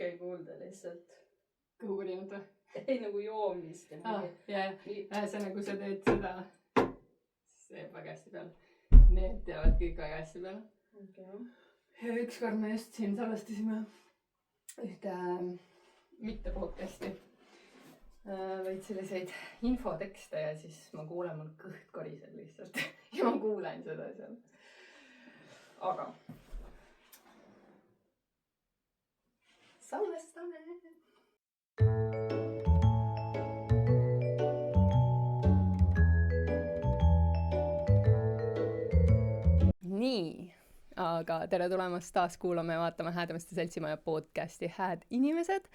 kõike ei kuulda lihtsalt. Kõhu kõrinat või? Ei nagu joomist. See nagu sa teed seda, siis see jääb väga hästi peale. Need teavad kõik väga hästi peale. Okay. Ja ükskord me just siin salvestasime ühte mitte podcasti, vaid selliseid infotekste ja siis ma kuulen, mul kõht koriseb lihtsalt ja ma kuulen seda seal. Aga salvestame. Nii, aga tere tulemast taas kuulama ja vaatama Häädemeeste Seltsimaja podcasti Hääd inimesed.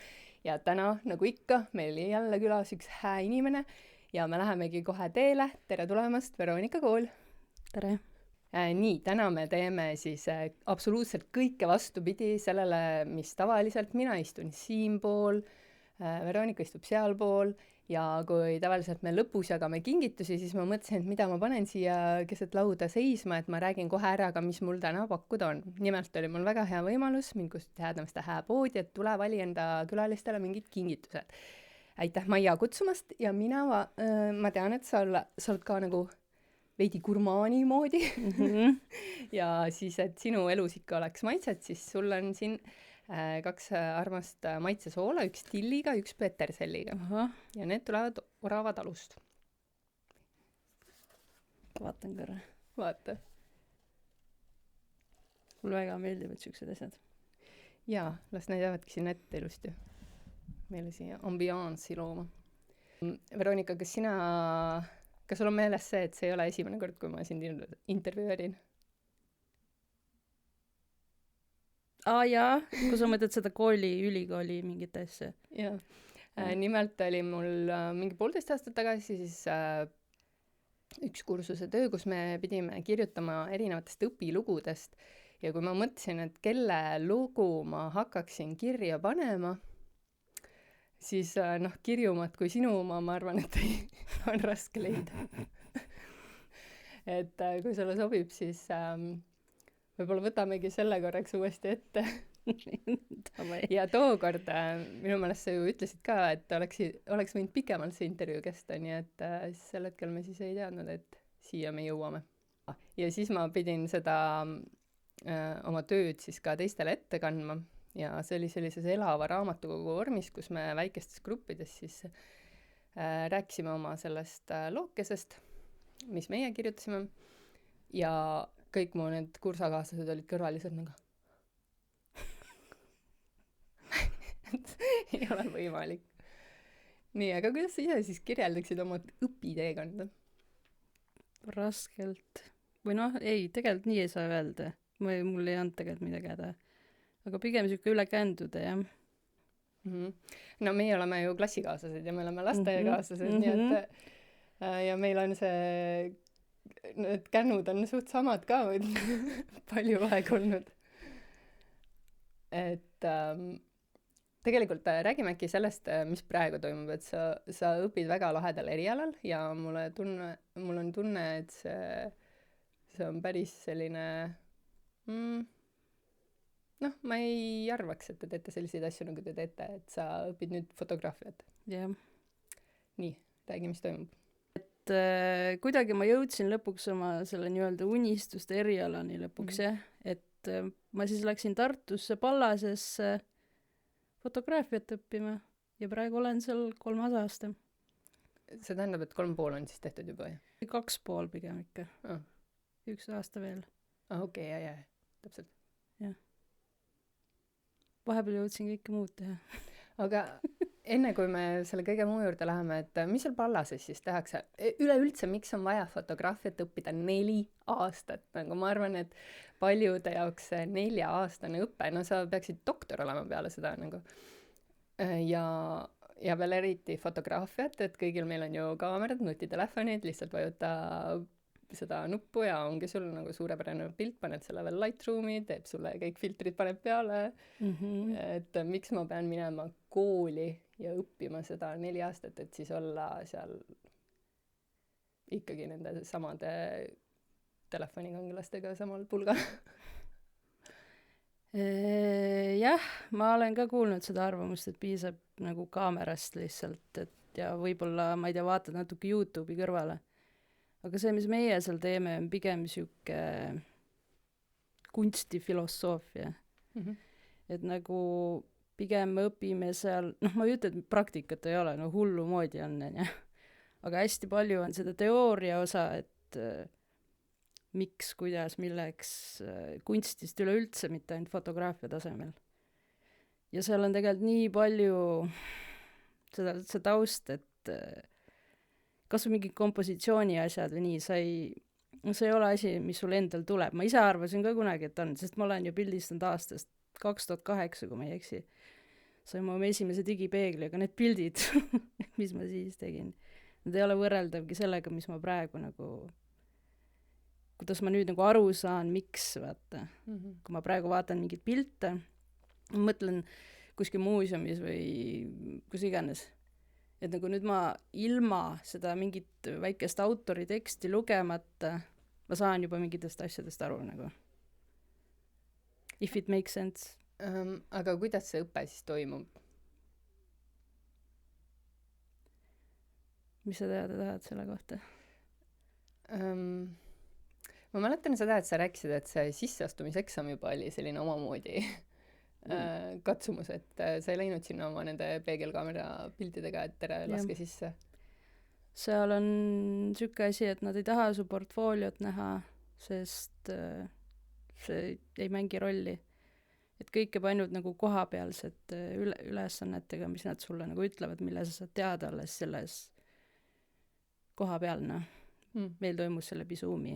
Ja täna, nagu ikka, meil jälle külas üks hää inimene ja me lähemegi kohe teele. Tere tulemast, Veronika Kool. Tere. Nii, täna me teeme siis absoluutselt kõike vastupidi sellele, mis tavaliselt mina istun siinpool, Veronika istub sealpool ja kui tavaliselt me lõpus jagame kingitusi, siis ma mõtlesin, et mida ma panen siia keset lauda seisma, et ma räägin kohe ära ka, mis mul täna pakkuda on. Nimelt oli mul väga hea võimalus mind kutsuti Häädemeeste hääpoodi, et tule vali enda külalistele mingid kingitused. Aitäh Maia kutsumast ja ma tean, et sa oled ka nagu veidi gurmaani moodi ja siis, et sinu elus ikka oleks maitset, siis sul on siin kaks armast maitsesoola, üks tilliga, üks peterselliga. Ja need tulevad Orava talust. Vaatan korra. Vaata. Mulle väga meeldivad siuksed asjad. Jaa, las need jäävadki siin ette ilusti. Meile siia ambiaansi looma. Veronika, kas sul on meeles see, et see ei ole esimene kord, kui ma sind intervjueerin? Jaa, kui sa mõtled seda ülikooli mingit asja. Jaa. Nimelt oli mul mingi 1,5 aastat tagasi siis üks kursuse töö, kus me pidime kirjutama erinevatest õpilugudest. Ja kui ma mõtlesin, et kelle lugu ma hakkaksin kirja panema, siis kirjumat kui sinu oma, ma arvan, et on raske leida. Et kui sulle sobib, siis võib-olla võtamegi selle korraks uuesti ette. Ja tookord minu meelest sa ju ütlesid ka, et oleks võinud pikemalt see intervjuu kesta, nii et sel hetkel me siis ei teadnud, et siia me jõuame. Ja siis ma pidin seda oma tööd siis ka teistele ette kandma ja see oli sellises elava raamatukogu vormis, kus me väikestes gruppides siis rääkisime oma sellest lookesest, mis meie kirjutasime ja kõik mu need kursakaaslased olid kõrvalised nagu. Ei ole võimalik. Nii, aga kuidas sa ise siis kirjeldaksid oma õpiteekonda? Raskelt. Või ei, tegelikult nii ei saa öelda. Mul ei olnud tegelikult midagi häda. Aga pigem siuke ülekäänduda, jah. No meie oleme ju klassikaaslased ja me oleme lastekaaslased, nii et ja meil on need kännud on suht samad ka palju aeg olnud. Et tegelikult räägime äkki sellest, mis praegu toimub, et sa õpid väga lahedal erialal ja mul on tunne, et see on päris selline ma ei arvaks, et te teete selliseid asju, nagu te teete, et sa õpid nüüd fotograafiat. Jah. Nii, räägi, mis toimub. Et kuidagi ma jõudsin lõpuks oma selle nii-öelda unistuste erialani lõpuks, jah. Et ma siis läksin Tartusse Pallasesse fotograafiat õppima ja praegu olen seal 3 aasta. See tähendab, et 3,5 on siis tehtud juba, jah? 2,5 pigem ikka. 1 aasta veel. Okei, jah, täpselt. Jah. Vahepeal jõudsin kõike muud teha. Aga enne kui me selle kõige muu juurde läheme, et mis seal Pallases siis tehakse? Üleüldse, miks on vaja fotograafiat õppida 4 aastat? Nagu ma arvan, et paljude jaoks 4-aastane õpe, sa peaksid doktor olema peale seda nagu. Ja veel eriti fotograafiat, et kõigil meil on ju kaamerad, nutitelefonid, lihtsalt vajuta seda nuppu ja ongi sul nagu suurepärane pilt, paned selle veel Lightroomi, teeb sulle kõik filtrid, paneb peale. Et miks ma pean minema kooli ja õppima seda 4 aastat, et siis olla seal ikkagi nende samade telefonikangelastega samal pulgal. Jah, jah, ma olen ka kuulnud seda arvamust, et piisab nagu kaamerast lihtsalt, et ja võib-olla, ma ei tea, vaatad natuke YouTube'i kõrvale. Aga see, mis meie seal teeme, on pigem sihuke kunstifilosoofia. Et nagu pigem me õpime seal, ma ei ütle, et praktikat ei ole, no hullu moodi on, aga hästi palju on seda teooria osa, et miks, kuidas, milleks, kunstist üleüldse, mitte ainult fotograafia tasemel. Ja seal on tegelikult nii palju see taust, et kas või mingid kompositsiooni asjad või nii, see ei ole asi, mis sul endal tuleb. Ma ise arvasin ka kunagi, et on, sest ma olen ju pildistanud aastast 2008, kui ma ei eksi. Sain mu esimese digipeegli, aga need pildid, mis ma siis tegin, need ei ole võrreldavgi sellega, mis ma praegu nagu, kuidas ma nüüd nagu aru saan, miks, vaata. Kui ma praegu vaatan mingit pilte, mõtlen kuskil muuseumis või kus iganes. Et nagu nüüd ma ilma seda mingit väikest autori teksti lugemata, ma saan juba mingitest asjadest aru nagu. If it makes sense. Aga kuidas see õpe siis toimub? Mis sa teada tahad selle kohta? Ma mäletan seda, et sa rääkisid, et see sisseastumiseksam juba oli selline omamoodi katsumus, et sa ei läinud sinna oma nende peegelkaamera pildidega, et tere, laske sisse. Seal on siuke asi, et nad ei taha su portfooliot näha, sest see ei mängi rolli. Et kõik jääb ainult nagu kohapealsed ülesannetega, mis nad sulle nagu ütlevad, mille sa saad teada alles selles kohapealne. Meil toimus selle Zoom'i.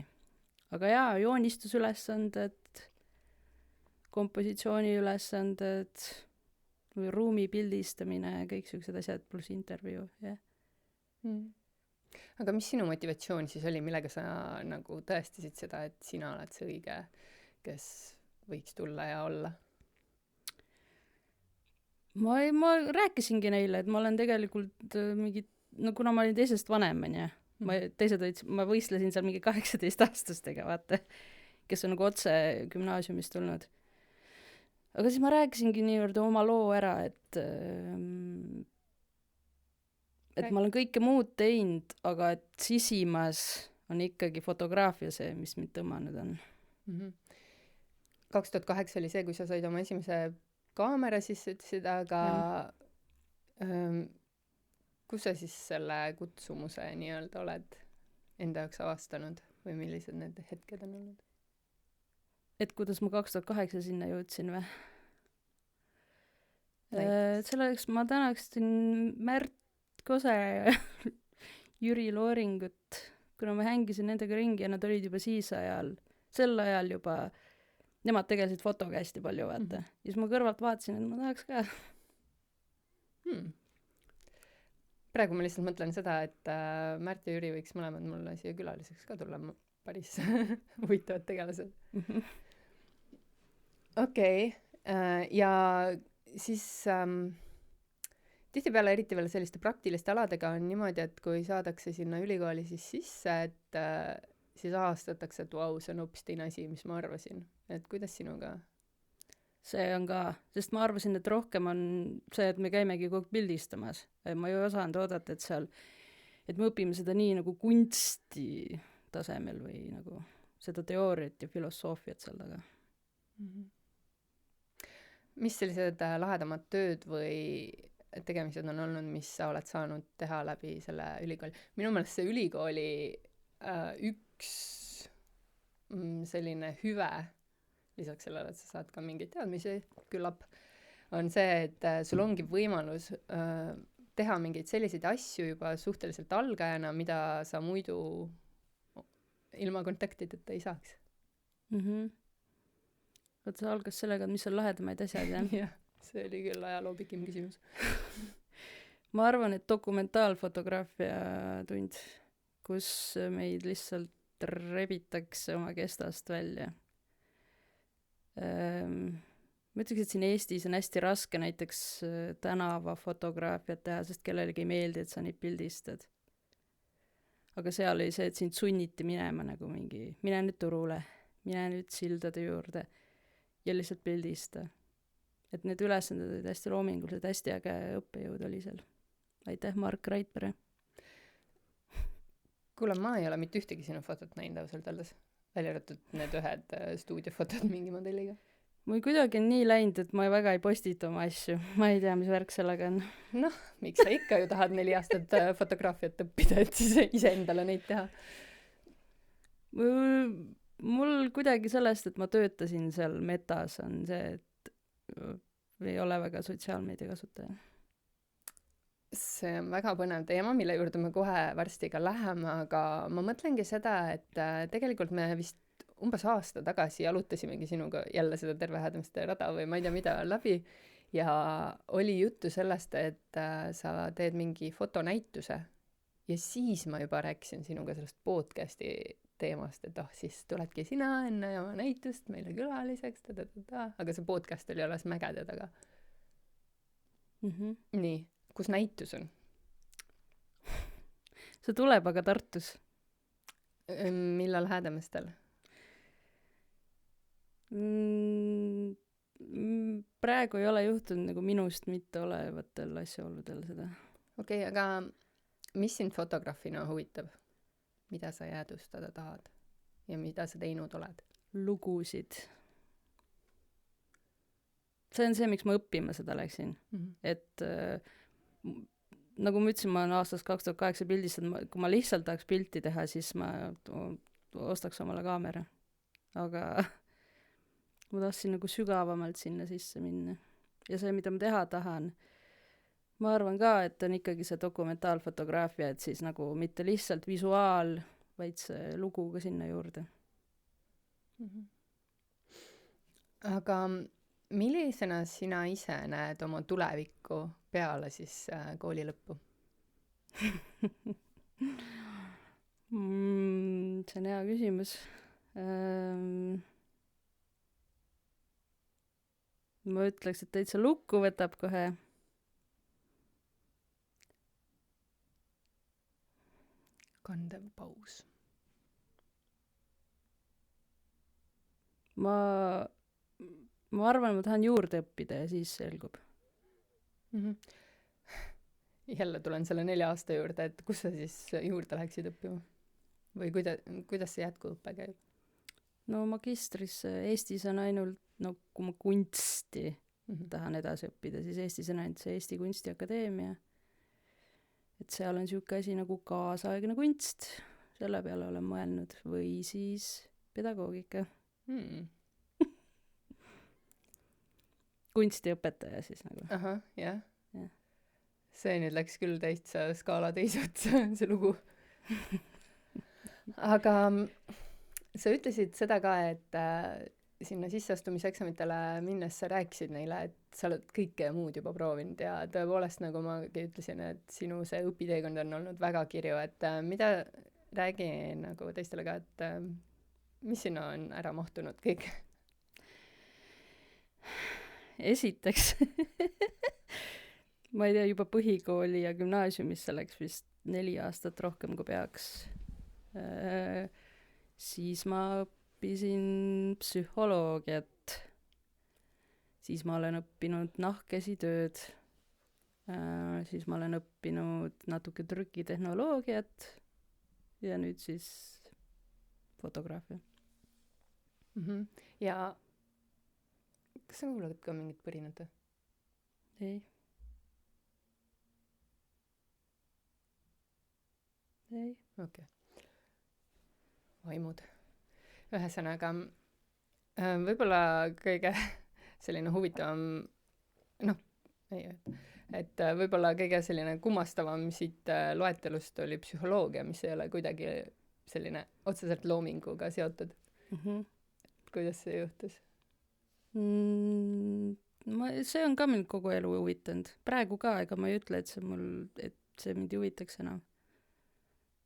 Aga jaa, joonistusülesanded, kompositsiooni ülesanded või ruumi pildistamine, kõik siuksed asjad pluss intervjuu, jah. Aga mis sinu motivatsioon siis oli, millega sa nagu tõestasid seda, et sina oled see õige, kes võiks tulla ja olla? Ma rääkisingi neile, et ma olen tegelikult kuna ma olin teisest vanem, ma võistlesin seal mingi 18-aastastega, vaata, kes on nagu otse gümnaasiumist tulnud. Aga siis ma rääkisingi niivõrd oma loo ära, et ma olen kõike muud teinud, aga et sisimas on ikkagi fotograafia see, mis mind tõmmanud on. 2008 oli see, kui sa said oma esimese kaamera sisse, ütlesid, aga kus sa siis selle kutsumuse nii-öelda oled enda jaoks avastanud või millised need hetked on olnud? Et kuidas ma 2008 sinna jõudsin või? Selleks ma tänaksin Märt Kose ja Jüri Looringut, kuna ma hängisin nendega ringi ja nad olid juba sel ajal juba, nemad tegelesid fotoga hästi palju, vaata. Ja siis ma kõrvalt vaatasin, et ma tahaks ka. Praegu ma lihtsalt mõtlen seda, et Märt ja Jüri võiks mõlemad mulle siia külaliseks ka tulla, päris huvitavad tegelased. Okei. Ja siis tihtipeale eriti veel selliste praktiliste aladega on niimoodi, et kui saadakse sinna ülikooli siis sisse, et siis avastatakse, et vau, see on hoopis teine asi, mis ma arvasin. Et kuidas sinuga? See on ka, sest ma arvasin, et rohkem on see, et me käimegi kogu pildistamas. Ma ei osanud oodata, et me õpime seda nii nagu kunsti tasemel või nagu seda teooriat ja filosoofiat seal taga. Mis sellised lahedamad tööd või tegemised on olnud, mis sa oled saanud teha läbi selle ülikooli? Minu meelest see ülikooli üks selline hüve, lisaks sellele, et sa saad ka mingeid teadmisi küllap, on see, et sul ongi võimalus teha mingeid selliseid asju juba suhteliselt algajana, mida sa muidu ilma kontaktideta ei saaks. Võt see algas sellega, mis on lahedamaid asjad, jah? Jah, see oli küll ajaloo pikim küsimus. Ma arvan, et dokumentaalfotograafia tund, kus meid lihtsalt rebitakse oma kestast välja. Ma ütleks, et siin Eestis on hästi raske näiteks tänavafotograafiat teha, sest kellelegi ei meeldi, et sa neid pildistad. Aga seal oli see, et sind sunniti minema nagu mingi, mine nüüd turule, mine nüüd sildade juurde ja lihtsalt pildista. et need ülesanded olid hästi loomingulised, hästi äge õppejõud oli seal. Aitäh, Mark Raidpere. kuule, ma ei ole mitte ühtegi sinu fotot näinud ausalt öeldes, välja arvatud need ühed stuudiofotod mingi modelliga. mul kuidagi on nii läinud, et ma väga ei postita oma asju. Ma ei tea, mis värk sellega on. Noh, miks sa ikka ju tahad 4 aastat fotograafiat õppida, et siis iseendale neid teha? Mul kuidagi sellest, et ma töötasin seal Metas, on see, et ei ole väga sotsiaalmeedia kasutaja. See on väga põnev teema, mille juurde me kohe varsti ka läheme, aga ma mõtlengi seda, et tegelikult me vist umbes aasta tagasi jalutasimegi sinuga jälle seda Terve Häädemiste rada või ma ei tea mida läbi ja oli juttu sellest, et sa teed mingi fotonäituse ja siis ma juba rääkisin sinuga sellest podcasti teemast, et siis tuledki sina enne oma näitust meile külaliseks, aga see podcast oli alles mägede taga. Nii, kus näitus on? See tuleb aga Tartus. Millal Häädemistel? Praegu ei ole juhtunud nagu minust mitte olevatel asjaoludel seda. Okei, aga mis sind fotograafina huvitab? Mida sa jäädvustada tahad? Ja mida sa teinud oled? Lugusid. See on see, miks ma õppima seda läksin. Et nagu ma ütlesin, ma olen aastast 2008 pildistanud, kui ma lihtsalt tahaks pilti teha, siis ma ostaks omale kaamera. Aga ma tahtsin nagu sügavamalt sinna sisse minna. Ja see, mida ma teha tahan, ma arvan ka, et on ikkagi see dokumentaalfotograafia, et siis nagu mitte lihtsalt visuaal, vaid see lugu ka sinna juurde. Aga millisena sina ise näed oma tulevikku peale siis kooli lõppu? See on hea küsimus. Ma ütleks, et täitsa lukku võtab kohe. Kandev paus. Ma arvan, ma tahan juurde õppida ja siis selgub. Jälle tulen selle 4 aasta juurde, et kus sa siis juurde läheksid õppima? Või kuidas see jätkuõpe käib? No magistris Eestis on ainult, no kui ma kunsti tahan edasi õppida, siis Eestis on ainult see Eesti Kunstiakadeemia. Et seal on siuke asi nagu kaasaegne kunst, selle peale olen mõelnud, või siis pedagoogika. Kunstiõpetaja siis nagu. Ahah, jah. Ja. See nüüd läks küll täitsa skaala teisut, see lugu. Aga sa ütlesid seda ka, et sinna sisseastumiseksamitele minnes sa rääkisid neile, et sa oled kõike muud juba proovinud ja tõepoolest, nagu ma ütlesin, et sinu see õpiteekond on olnud väga kirju, et mida räägi nagu teistele ka, et mis sinna on ära mahtunud kõik? Esiteks ma ei tea, juba põhikooli ja gümnaasiumisse läks vist 4 aastat rohkem kui peaks. Siis ma õppisin psühholoogiat, siis ma olen õppinud nahkkäsitööd, siis ma olen õppinud natuke trükitehnoloogiat ja nüüd siis fotograafia. Ja kas sa kuulad ka mingit põrinat? Ei. Okei. Vaimud. Ühesõnaga, võib-olla kõige selline huvitavam, et võib-olla kõige selline kummastavam siit loetelust oli psühholoogia, mis ei ole kuidagi selline otseselt loominguga seotud. Kuidas see juhtus? See on ka mind kogu elu huvitanud. Praegu ka, ega ma ei ütle, et see mind huvitaks enam.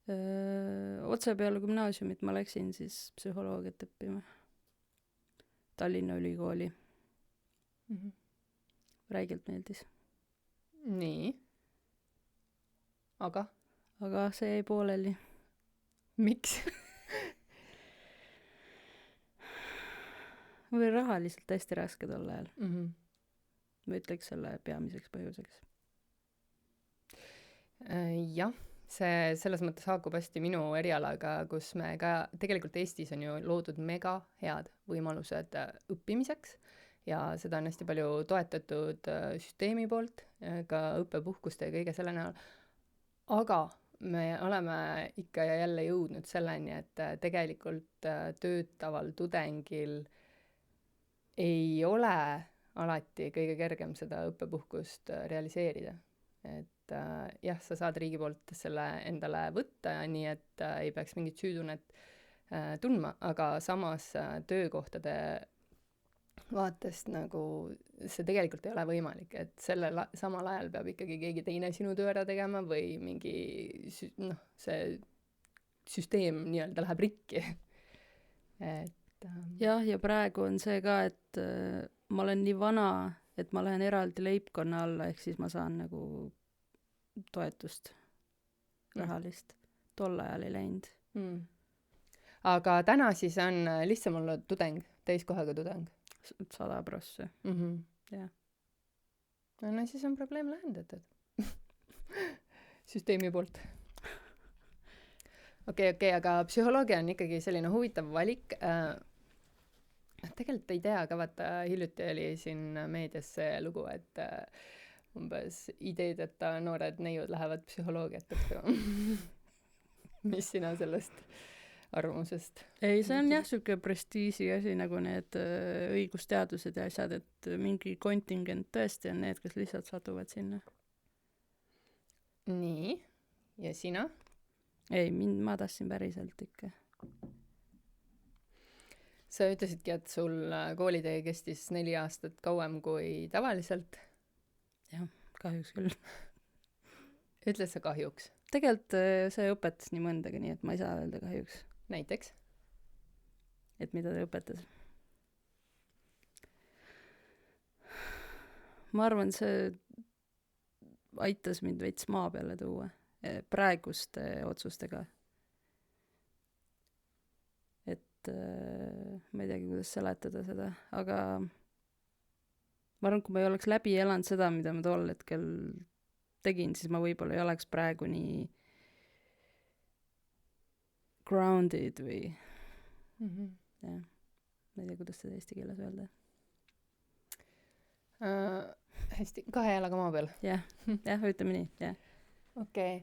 Otse peale gümnaasiumit ma läksin siis psühholoogiat õppima. Tallinna Ülikooli. Räigelt meeldis. Nii. Aga see jäi pooleli. Miks? Või rahaliselt hästi raske tol ajal. ma ütleks selle peamiseks põhjuseks. Jah, see selles mõttes haakub hästi minu erialaga, kus me ka, tegelikult Eestis on ju loodud mega head võimalused õppimiseks ja seda on hästi palju toetatud süsteemi poolt, ka õppepuhkuste ja kõige selle näol. Aga me oleme ikka ja jälle jõudnud selleni, et tegelikult töötaval tudengil ei ole alati kõige kergem seda õppepuhkust realiseerida. Et jah, sa saad riigi poolt selle endale võtta, nii et ei peaks mingit süütunnet tundma, aga samas töökohtade vaatest nagu see tegelikult ei ole võimalik, et samal ajal peab ikkagi keegi teine sinu töö ära tegema või mingi see süsteem nii-öelda läheb rikki. Et jah, ja praegu on see ka, et ma olen nii vana, et ma lähen eraldi leibkonna alla, ehk siis ma saan nagu toetust rahalist. Tol ajal ei läinud. Aga täna siis on lihtsam olla tudeng, täiskohaga tudeng? 100%. Jah. No siis on probleem lahendatud. Süsteemi poolt. Okei, aga psühholoogia on ikkagi selline huvitav valik. Tegelikult ei tea, ka vaata hiljuti oli siin meedias see lugu, et umbes ideedeta noored neiud lähevad psühholoogiat õppima. Mis sina sellest arvamusest? Ei, see on jah siuke prestiisi asi, nagu need õigusteadused ja asjad, et mingi kontingent tõesti on need, kes lihtsalt satuvad sinna. Nii, ja sina? Ei, ma tahtsin päriselt ikka. Sa ütlesidki, et sul koolitee kestis 4 aastat kauem kui tavaliselt? Jah, kahjuks küll. Ütle sa kahjuks? Tegelikult see õpetas nii mõndagi, nii et ma ei saa öelda kahjuks. Näiteks? Et mida ta õpetas? Ma arvan, see aitas mind veits maa peale tuua praeguste otsustega. Et ma ei teagi, kuidas seletada seda, aga ma arvan, kui ma ei oleks läbi elanud seda, mida ma tol hetkel tegin, siis ma võib-olla ei oleks praegu nii grounded või jah, ma ei tea, kuidas seda eesti keeles öelda. Hästi, 2 jalaga maa peal. Jah, ütleme nii, jah. Okei.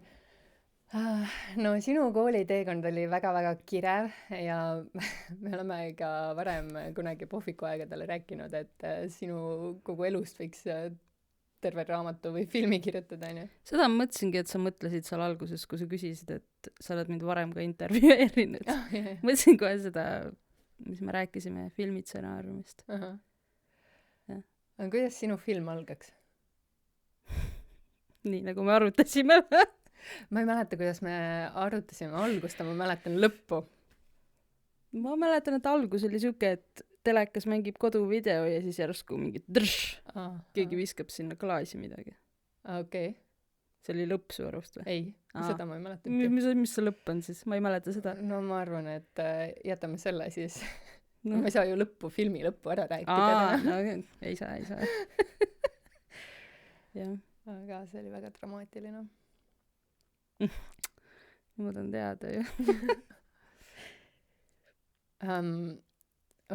No sinu kooliteekond oli väga-väga kirev ja me oleme ka varem kunagi pohviku aegadel rääkinud, et sinu kogu elust võiks terve raamatu või filmi kirjutada, on ju? Seda ma mõtlesingi, et sa mõtlesid seal alguses, kui sa küsisid, et sa oled mind varem ka intervjueerinud. Mõtlesin kohe seda, mis me rääkisime filmitsenaariumist. Aga kuidas sinu film algaks? Nii, nagu me arutasime. Ma ei mäleta, kuidas me arutasime algust, ma mäletan lõppu. Ma mäletan, et algus oli siuke, et telekas mängib koduvideo ja siis järsku mingi keegi viskab sinna klaasi midagi. Okei. See oli lõpp su arust või? Ei, seda ma ei mäleta. Mis see lõpp on siis? Ma ei mäleta seda. No ma arvan, et jätame selle siis. Ma ei saa ju filmi lõppu ära rääkida. No, ei saa. Jah. Aga see oli väga dramaatiline. Ma tahan teada ju.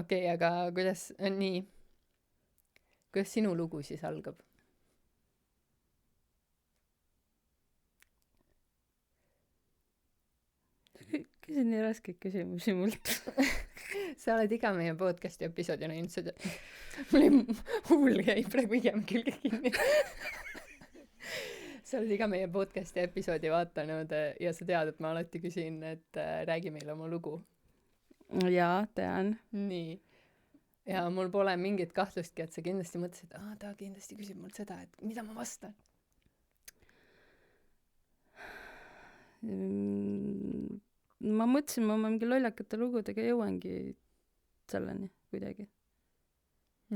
Okei, aga kuidas sinu lugu siis algab? Küsin nii raskeid küsimusi mult. Sa oled iga meie podcasti episoodi näinud seda. Mul huul jäi praegu igem külge kinni. Sa oled iga meie podcasti episoodi vaatanud ja sa tead, et ma alati küsin, et räägi meile oma lugu. Jaa, tean. Nii. Ja mul pole mingit kahtlustki, et sa kindlasti mõtlesid, et ta kindlasti küsib mult seda, et mida ma vastan. Ma mõtlesin, ma mingi lollakate lugudega jõuangi selleni kuidagi.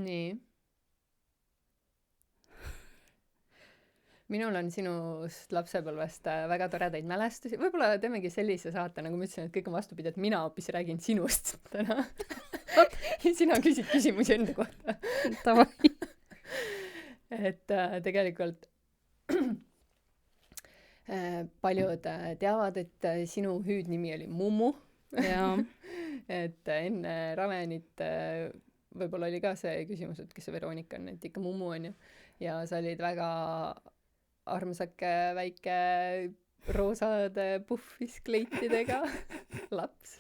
Nii. Minul on sinust lapsepõlvest väga toredaid mälestusi. Võib-olla teemegi sellise saate, nagu ma ütlesin, et kõik on vastupidi, et mina hoopis räägin sinust täna. Ja sina küsid küsimusi enda kohta. Tavai. et tegelikult paljud teavad, et sinu hüüdnimi oli Mummu. jaa. et enne Ravenit võib-olla oli ka see küsimus, et kes see Veronika on, et ikka Mummu on ju. ja sa olid väga armsake väike roosade puhviskleitidega laps.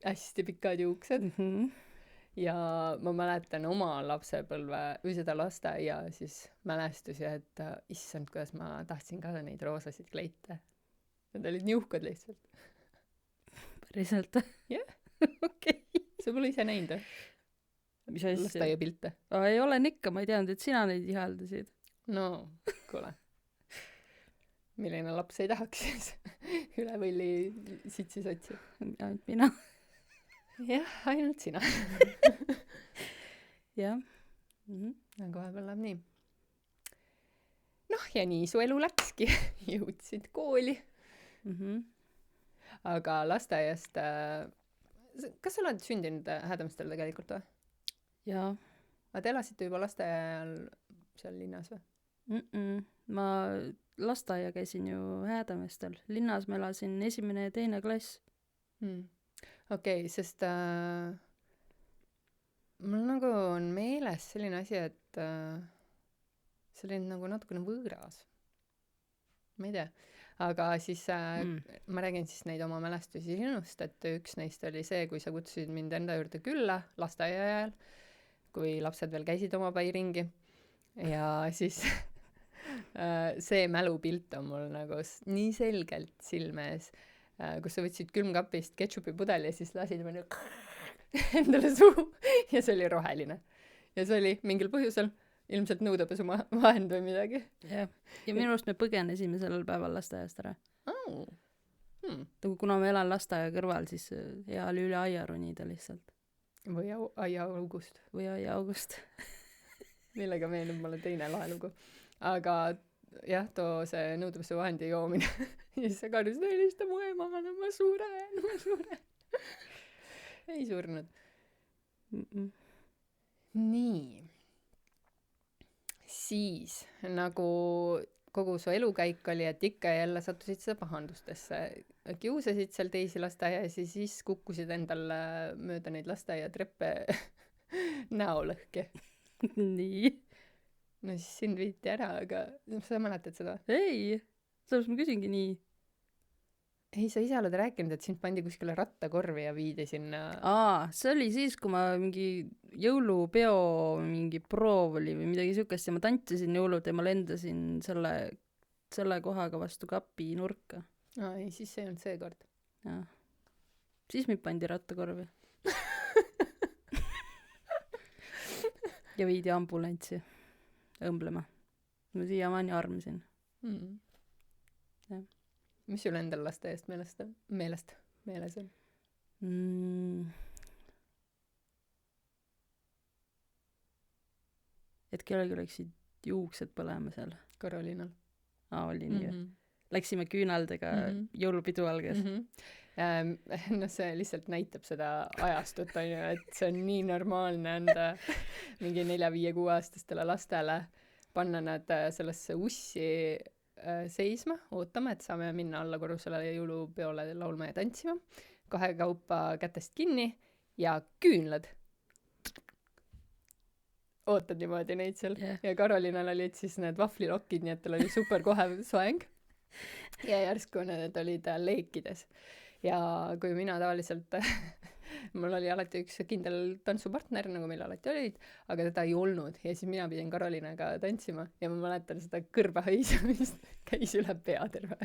hästi pikad juuksed. ja ma mäletan oma lapsepõlve või seda lasteaia siis mälestusi, et issand, kuidas ma tahtsin ka neid roosasid kleite. Need olid nii uhked lihtsalt. Päriselt? Jah. Okei. sa pole ise näinud või? Mis asja? Lasteaia pilte? Ei olen ikka, ma ei teadnud, et sina neid ihaldasid. no kuule, milline laps ei tahaks siis üle võlli sitsi sotsi? Ainult mina. jah, ainult sina. jah. aga vahepeal läheb nii. noh, ja nii su elu läkski. jõudsid kooli. aga lasteaiast kas sa oled sündinud Häädemeestel tegelikult või? jaa. aga te elasite juba lasteaial seal linnas või? Ma lasteaia käisin ju Häädemeestel. Linnas ma elasin 1. ja 2. klass. okei, sest mul nagu on meeles selline asi, et see oli nagu natukene võõras. ma ei tea. aga siis ma räägin siis neid oma mälestusi sinust, et üks neist oli see, kui sa kutsusid mind enda juurde külla lasteaia ajal, kui lapsed veel käisid omapäi ringi. ja siis see mälupilt on mul nagu nii selgelt silme ees, kus sa võtsid külmkapist ketšupi pudeli ja siis lasid mõni endale suhu ja see oli roheline. ja see oli mingil põhjusel ilmselt nõudepesu vahend või midagi. jah. ja minu arust me põgenesime sellel päeval lasteaiast ära. Nagu kuna ma elan lasteaia kõrval, siis hea oli üle aia ronida lihtsalt. või aiaaugust. või aiaaugust. millega meenub mulle teine laelugu. aga jah, too see nõudepesu vahendi joomine. ja siis sa karjusid, helista mu emale, ma suren. ei surnud. nii. siis nagu kogu su elukäik oli, et ikka ja jälle sattusid sa pahandustesse. kiusasid seal teisi lasteaias ja siis kukkusid endal mööda neid lasteaiatreppe näolõhki. nii. no siis sind viiti ära, aga sa mäletad seda? ei, sellepärast ma küsingi nii. ei, sa ise oled rääkinud, et sind pandi kuskile rattakorvi ja viidi sinna. See oli siis, kui ma mingi jõulupeo mingi proov oli või midagi siukest ja ma tantsisin jõulud ja ma lendasin selle kohaga vastu kapi nurka. ei, siis see ei olnud see kord. jah. siis mind pandi rattakorvi. ja viidi ambulantsi õmblema. ma siiamaani armasin. jah. mis sul endal lasteaiast meeles on? et kellelgi läksid juuksed põlema seal. Karolinal. oli nii või? Läksime küünaldega, jõulupidu algas. no see lihtsalt näitab seda ajastut, on ju, et see on nii normaalne anda mingi 4-5-6-aastastele lastele, panna nad sellesse ussi seisma, ootama, et saame minna allakorrusele jõulupeole laulma ja tantsima, kahekaupa kätest kinni ja küünlad. ootad niimoodi neid seal. Ja Karolinal olid siis need vahvlilokid, nii et tal oli super kohe soeng. ja järsku need olid leekides. ja kui mina tavaliselt mul oli alati üks kindel tantsupartner, nagu meil alati olid, aga teda ei olnud ja siis mina pidin Karolinaga tantsima ja ma mäletan seda kõrvahõisamist käis üle pea terve.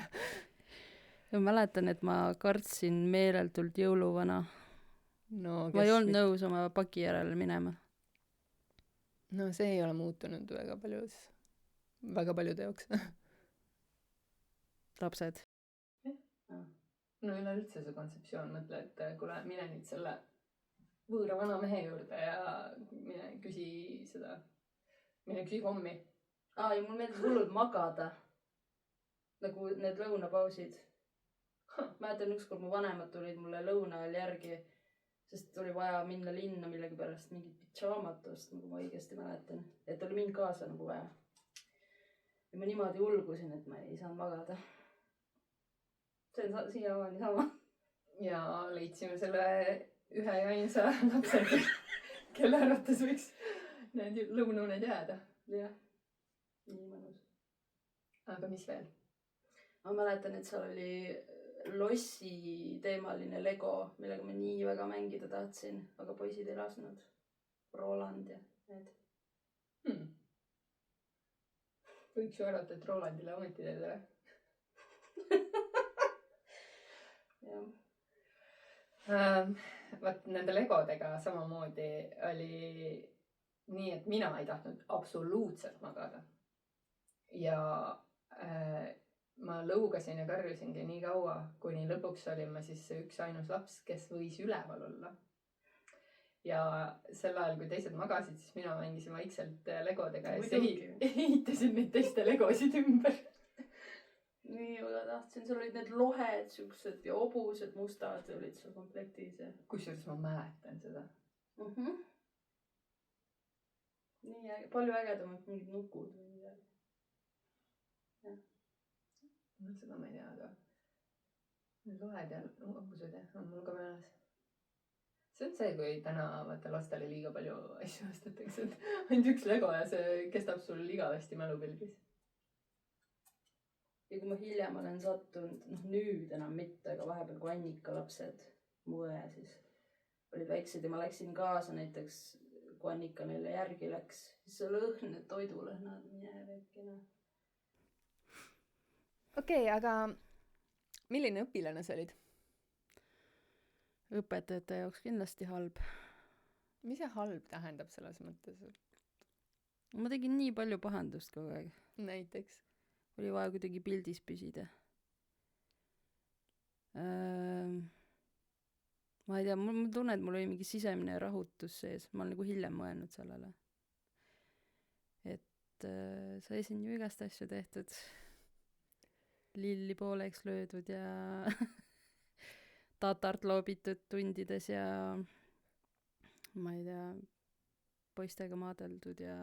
ma mäletan, et ma kartsin meeletult jõuluvana. No, ma ei olnud nõus oma paki järele minema. no see ei ole muutunud väga paljude jaoks. lapsed. no üleüldse see kontseptsioon, mõtle, et kuule, mine nüüd selle võõra vana mehe juurde ja mine küsi kommi. ja mul meeldib hullult magada. nagu need lõunapausid. mäletan, ükskord mu vanemad tulid mulle lõuna ajal järgi sest oli vaja minna linna millegipärast mingit pidžaamat ostma, kui ma õigesti mäletan. Et oli mind kaasa nagu vaja. Ja ma niimoodi ulgusin, et ma ei saanud magada. See on siiamaani sama. Ja leidsime selle ühe ja ainsa lapse, kelle arvates võiks need lõununed jääda. Jah, nii mõnus. Aga mis veel? Ma mäletan, et seal oli lossi teemaline Lego, millega ma nii väga mängida tahtsin, aga poisid ei lasknud. Roland ja need. Võiks ju arvata, et Rolandile ometi teed ära. Jah. Vaat nende Legodega samamoodi oli nii, et mina ei tahtnud absoluutselt magada. Ja ma lõugasin ja karjusingi nii kaua, kuni lõpuks olin ma siis see üks ainus laps, kes võis üleval olla. Ja sel ajal, kui teised magasid, siis mina mängisin vaikselt Legodega ja ehitasin neid teiste Legosid ümber. Nii väga tahtsin, seal olid need lohed siuksed ja obused mustad olid seal komplektis. Ja... Kusjuures ma mäletan seda. Nii palju ägedamalt mingid nukud või midagi. Jah. No seda ma ei tea, aga lohed ja obused on mul ka meeles. See on see, kui täna vaata lastele liiga palju asju ostetakse, et ainult üks Lego ja see kestab sul igavesti mälupilgis. Ja kui ma hiljem olen sattunud, nüüd enam mitte, aga vahepeal kui Annika lapsed, mu õe siis, olid väiksed ja ma läksin kaasa näiteks, kui Annika neile järgi läks, siis see lõhn, need toidulõhnad, mine vekkina. Okei, aga milline õpilane sa olid? Õpetajate jaoks kindlasti halb. Mis see halb tähendab selles mõttes? Ma tegin nii palju pahandust kogu aeg. Näiteks? Oli vaja kuidagi pildis püsida. Ma ei tea, mul tunne, et mul oli mingi sisemine rahutus sees. Ma olen nagu hiljem mõelnud sellele. Et sai siin ju igast asju tehtud. Lilli pooleks löödud ja tatart loobitud tundides ja ma ei tea, poistega maadeldud ja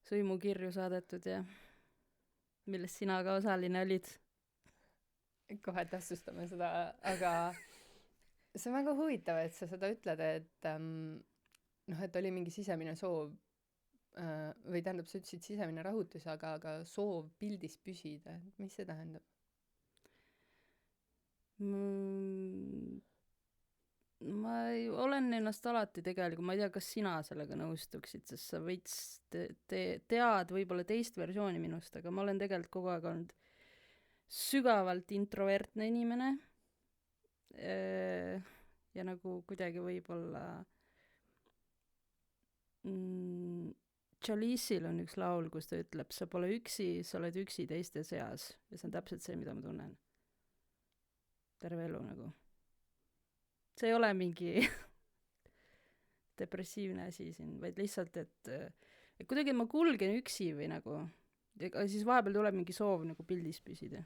sõimukirju saadetud ja millest sina ka osaline olid. Kohe tähtsustame seda, aga see on väga huvitav, et sa seda ütled, et et oli mingi sisemine soov või tähendab, sa ütlesid sisemine rahutus, aga soov pildis püsida. Mis see tähendab? Ma olen ennast alati tegelikult, ma ei tea, kas sina sellega nõustuksid, sest sa võits tead võib-olla teist versiooni minust, aga ma olen tegelikult kogu aeg olnud sügavalt introvertne inimene ja nagu kuidagi võib-olla Chalice'il on üks laul, kus ta ütleb, sa pole üksi, sa oled üksi teiste seas ja see on täpselt see, mida ma tunnen terve elu nagu. See ei ole mingi depressiivne asi siin, vaid lihtsalt, et kuidagi ma kulgen üksi või nagu, ja siis vahepeal tuleb mingi soov nagu pildis püsida.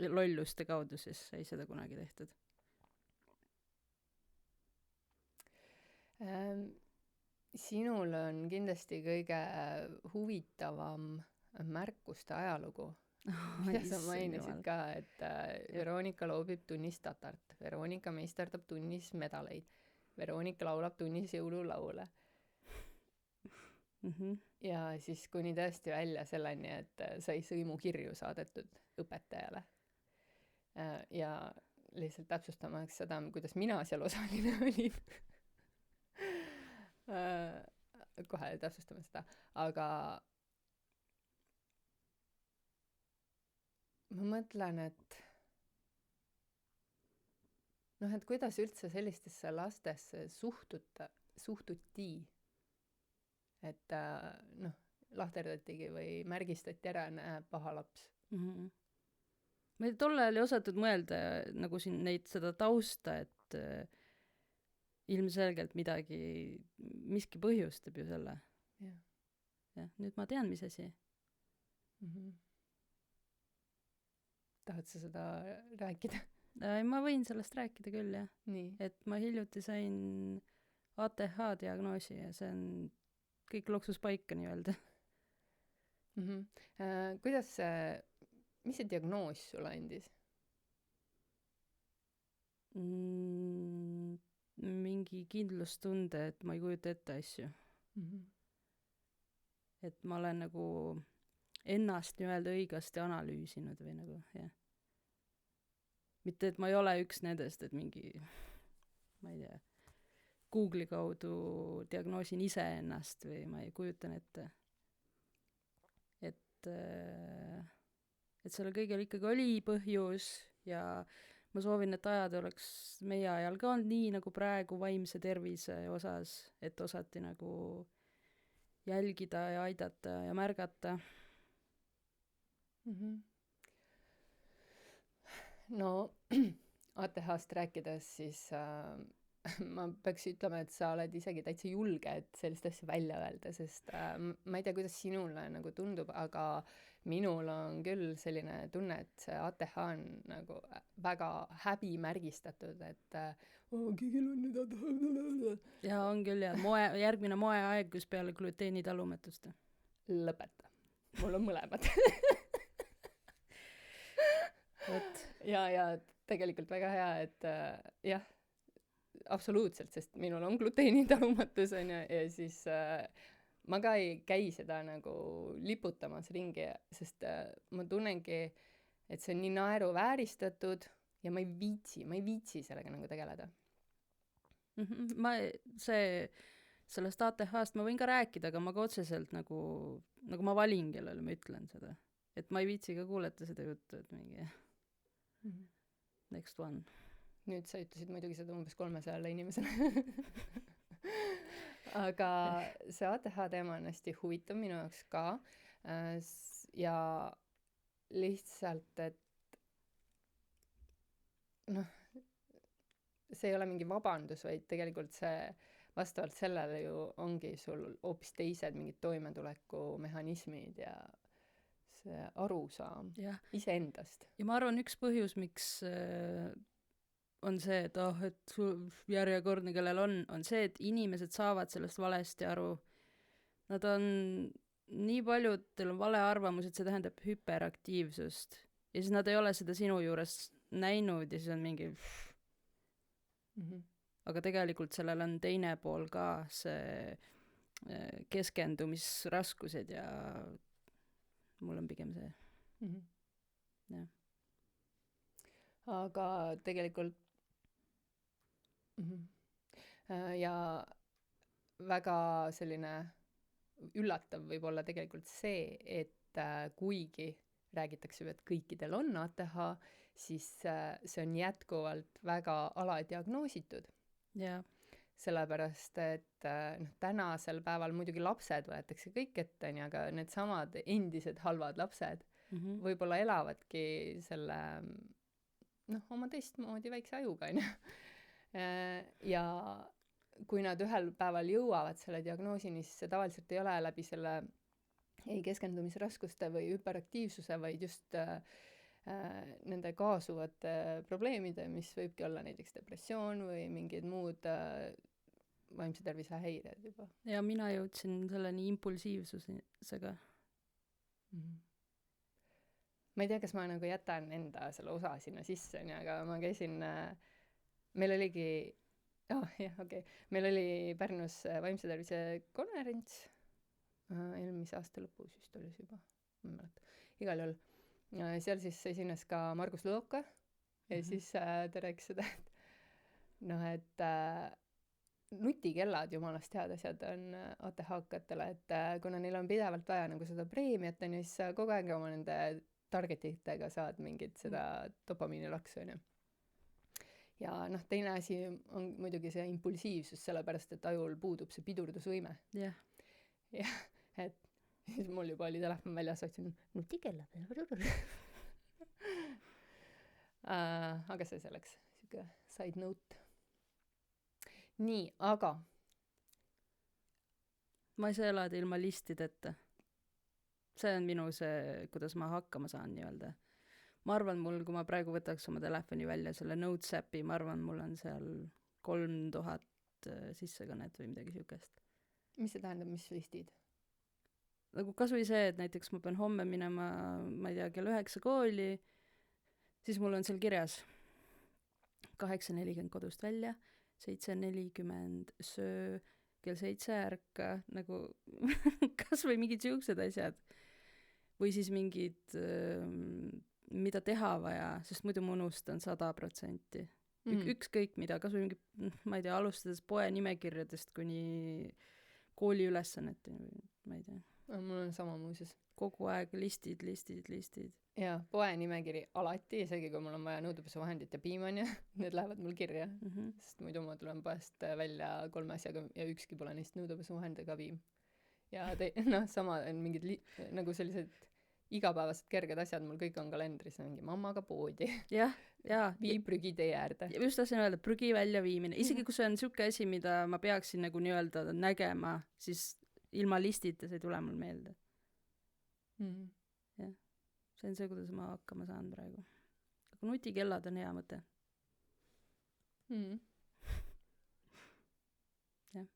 Lolluste kaudu siis ei seda kunagi tehtud. Sinul on kindlasti kõige huvitavam märkuste ajalugu. Mida sa mainisid ka, et Veronika loobib tunnis tatart, Veronika meisterdab tunnis medaleid, Veronika laulab tunnis jõululaule. Ja siis kuni tõesti välja selleni, et sai sõimukirju saadetud õpetajale. Ja lihtsalt täpsustamaks seda, kuidas mina seal osaline olin. Kohe täpsustame seda, aga ma mõtlen, et et kuidas üldse sellistesse lastesse suhtuti, et lahterdatigi või märgistati ära, näeb paha laps. Meil tolle oli osatud mõelda nagu siin neid seda tausta, et ilmselgelt miski põhjustab ju selle. Ja, nüüd ma tean, mis asi. Tahad sa seda rääkida? Ma võin sellest rääkida küll, jah. nii. Et ma hiljuti sain ATH diagnoosi ja see on kõik loksus paika nii-öelda. Kuidas see, mis see diagnoos sulle andis? Mingi kindlustunde, et ma ei kujuta ette asju. Et ma olen nagu ennast nii-öelda õigasti analüüsinud või nagu, jah. Mitte, et ma ei ole üks nendest, et mingi, ma ei tea, Google'i kaudu diagnoosin ise ennast või ma ei kujutan ette. Et sellel kõigel ikkagi oli põhjus ja ma soovin, et ajad oleks meie ajal ka olnud nii nagu praegu vaimse tervise osas, et osati nagu jälgida ja aidata ja märgata. No ATH-st rääkides siis ma peaks ütlema, et sa oled isegi täitsa julge, et sellist asja välja öelda, sest ma ei tea, kuidas sinule nagu tundub, aga minul on küll selline tunne, et see ATH on nagu väga häbimärgistatud, et kõigil on nüüd ATH. Ja on küll, ja järgmine moeaeg, kus peale gluteenitalumatust. Lõpeta. Mul on mõlemad. ja tegelikult väga hea, et jah, absoluutselt, sest minul on gluteenitalumatus onju ja siis ma ka ei käi seda nagu liputamas ringi, sest ma tunnengi, et see on nii naeruvääristatud ja ma ei viitsi sellega nagu tegeleda. Sellest ATH-st ma võin ka rääkida, aga ma ka otseselt nagu ma valin, kellele ma ütlen seda. Et ma ei viitsi ka kuuleta seda juttu, et mingi next one. Nüüd sa ütlesid muidugi seda umbes 300 inimesele. Aga see ATH teema on hästi huvitav minu jaoks ka. Ja lihtsalt, et noh, see ei ole mingi vabandus, vaid tegelikult see vastavalt sellele ju ongi sul hoopis teised mingid toimetulekumehhanismid ja see arusaam iseendast. Ja ma arvan, üks põhjus, miks on see, et järjekordne, kellel on see, et inimesed saavad sellest valesti aru. Nad on, nii paljudel on vale arvamus, et see tähendab hüperaktiivsust. Ja siis nad ei ole seda sinu juures näinud ja siis on mingi Aga tegelikult sellel on teine pool ka, see keskendumisraskused ja mul on pigem see. Jah. Aga tegelikult ja väga selline üllatav võib olla tegelikult see, et kuigi räägitakse, et kõikidel on ATH, siis see on jätkuvalt väga aladiagnoositud. Yeah. Sellepärast, et tänasel päeval muidugi lapsed võetakse kõik ette, aga need samad endised halvad lapsed võib-olla elavadki selle oma teistmoodi väikse ajuga, ja kui nad ühel päeval jõuavad selle diagnoosini, siis see tavaliselt ei ole läbi selle ei keskendumisraskuste või hüperaktiivsuse, vaid just nende kaasuvate probleemide, mis võibki olla näiteks depressioon või mingid muud vaimse tervise häired juba. Ja mina jõudsin selleni impulsiivsusega. Ma ei tea, kas ma nagu jätan enda selle osa sinna sisse, aga ma käisin, meil oligi, meil oli Pärnus vaimse tervise konverents, eelmise aasta lõpus just oli see juba, ma ei mäleta, igal juhul. Seal siis esines ka Margus Lõoka ja siis ta rääkis seda, et nutikellad jumalast head asjad on ATH-katele, et kuna neil on pidevalt vaja nagu seda preemiat, siis kogu aeg oma nende targetitega saad mingit seda dopamiinilaksu. Ja teine asi on muidugi see impulsiivsus, sellepärast, et ajul puudub see pidurdusvõime. Yeah. Ja, et siis mul juba oli telefon väljas, otsin nutikellad. Aga see selleks, siuke side note. Nii, aga ma ei saa elada ilma listideta. See on minu see, kuidas ma hakkama saan nii-öelda. ma arvan, mul, kui ma praegu võtaks oma telefoni välja selle Notes äpi, ma arvan, mul on seal 3000 sissekõnet või midagi siukest. mis see tähendab, mis listid? Nagu kas või see, et näiteks ma pean homme minema, ma ei tea, kell 9 kooli, siis mul on seal kirjas 8:40 kodust välja, 7:40 söö, kell 7 ärka, nagu kas või mingid siuksed asjad. Või siis mingid, mida teha vaja, sest muidu ma unustan 100%. Ükskõik mida, kas või mingi, ma ei tea, alustades poe nimekirjadest kuni kooli ülesanneteni või ma ei tea. Mul on sama muuseas. Kogu aeg listid. Jaa, poe nimekiri alati, isegi kui mul on vaja nõudepesuvahendit ja piimanja, need lähevad mul kirja, sest muidu ma tulen poest välja 3 asjaga ja ükski pole neist nõudepesuvahend ega piim. Ja sama on mingid nagu sellised igapäevased kerged asjad, mul kõik on kalendris, mingi mammaga poodi. Jah. Vii prügi tee äärde. Just tahtsin öelda, prügi välja viimine. Isegi kui see on siuke asi, mida ma peaksin nagu nii-öelda nägema, siis ilma listita see ei tule mul meelde. Jah. See on see, kuidas ma hakkama saan praegu. Aga nutikellad on hea mõte. Jah.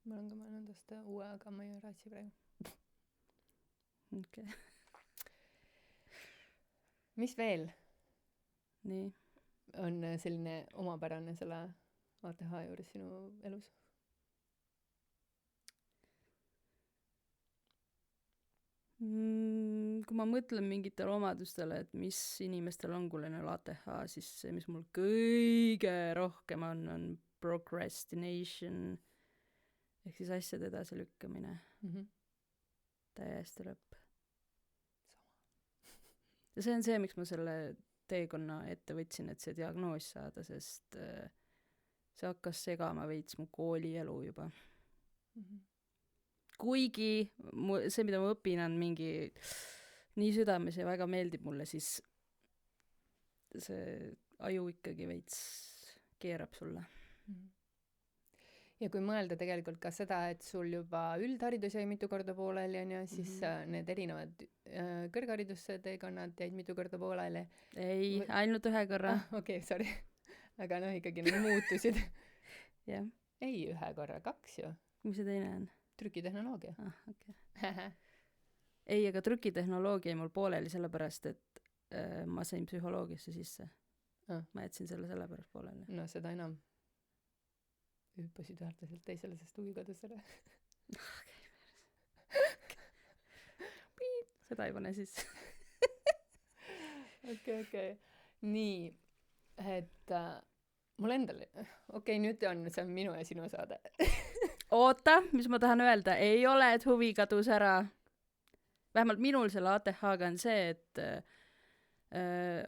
Ma olen ka mõelnud osta uue, aga ma ei raatsi praegu. Okei. Mis veel Nii. on selline omapärane selle ATH juures sinu elus? Kui ma mõtlen mingitele omadustele, et mis inimestel on, kui neil ATH, siis see, mis mul kõige rohkem on procrastination ehk siis asjade edasi lükkamine. Täiesti lõpp. Ja see on see, miks ma selle teekonna ette võtsin, et see diagnoos saada, sest see hakkas segama veits mu koolielu juba. Kuigi see, mida ma õpin, on mingi nii südames ja väga meeldib mulle, siis see aju ikkagi veits keerab sulle. Ja kui mõelda tegelikult ka seda, et sul juba üldharidus jäi mitu korda pooleli, on ju, siis need erinevad kõrghariduse teekonnad jäid mitu korda pooleli. Ei, ainult 1 korra. Okei, sorry. Aga ikkagi need muutusid. Jah. Ei 1 korra, 2 ju. Mis see teine on? Trükitehnoloogia. Okay. Ei, aga trükitehnoloogia jäi mul pooleli sellepärast, et ma sain psühholoogiasse sisse. Ma jätsin sellepärast pooleli. No seda enam. Hüppasid väärtaselt teisele, sest huvikodusele. Seda ei pane siis. Okei. Nii, et mul endal, nüüd see on minu ja sinu saade. Oota, mis ma tahan öelda, ei ole, et huvi kadus ära. Vähemalt minul selle ATH-ga on see, et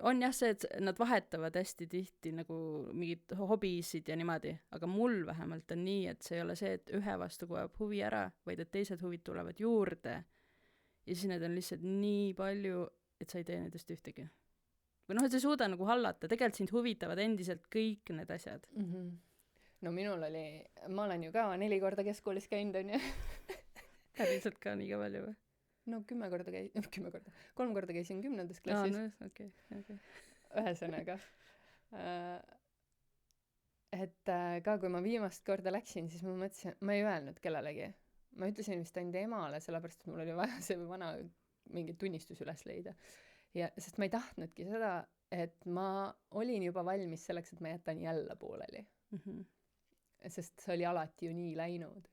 on jah see, et nad vahetavad hästi tihti nagu mingid hobisid ja niimoodi, aga mul vähemalt on nii, et see ei ole see, et ühe vastu koeb huvi ära, vaid et teised huvid tulevad juurde ja siis need on lihtsalt nii palju, et sa ei tee nendest ühtegi. Või et sa ei suuda nagu hallata, tegelikult sind huvitavad endiselt kõik need asjad. No minul oli, ma olen ju ka 4 korda keskkoolis käinud, on ju. Päriselt ka nii ka palju või? No 3 korda käisin 10. klassis. Okay. Ühesõnaga. Et ka kui ma viimast korda läksin, siis ma mõtlesin, ma ei öelnud kellelegi. Ma ütlesin vist ainult emale, sellepärast, et mul oli vaja see vana mingi tunnistus üles leida. Ja, sest ma ei tahtnudki seda, et ma olin juba valmis selleks, et ma jätan jälle pooleli. Sest see oli alati ju nii läinud.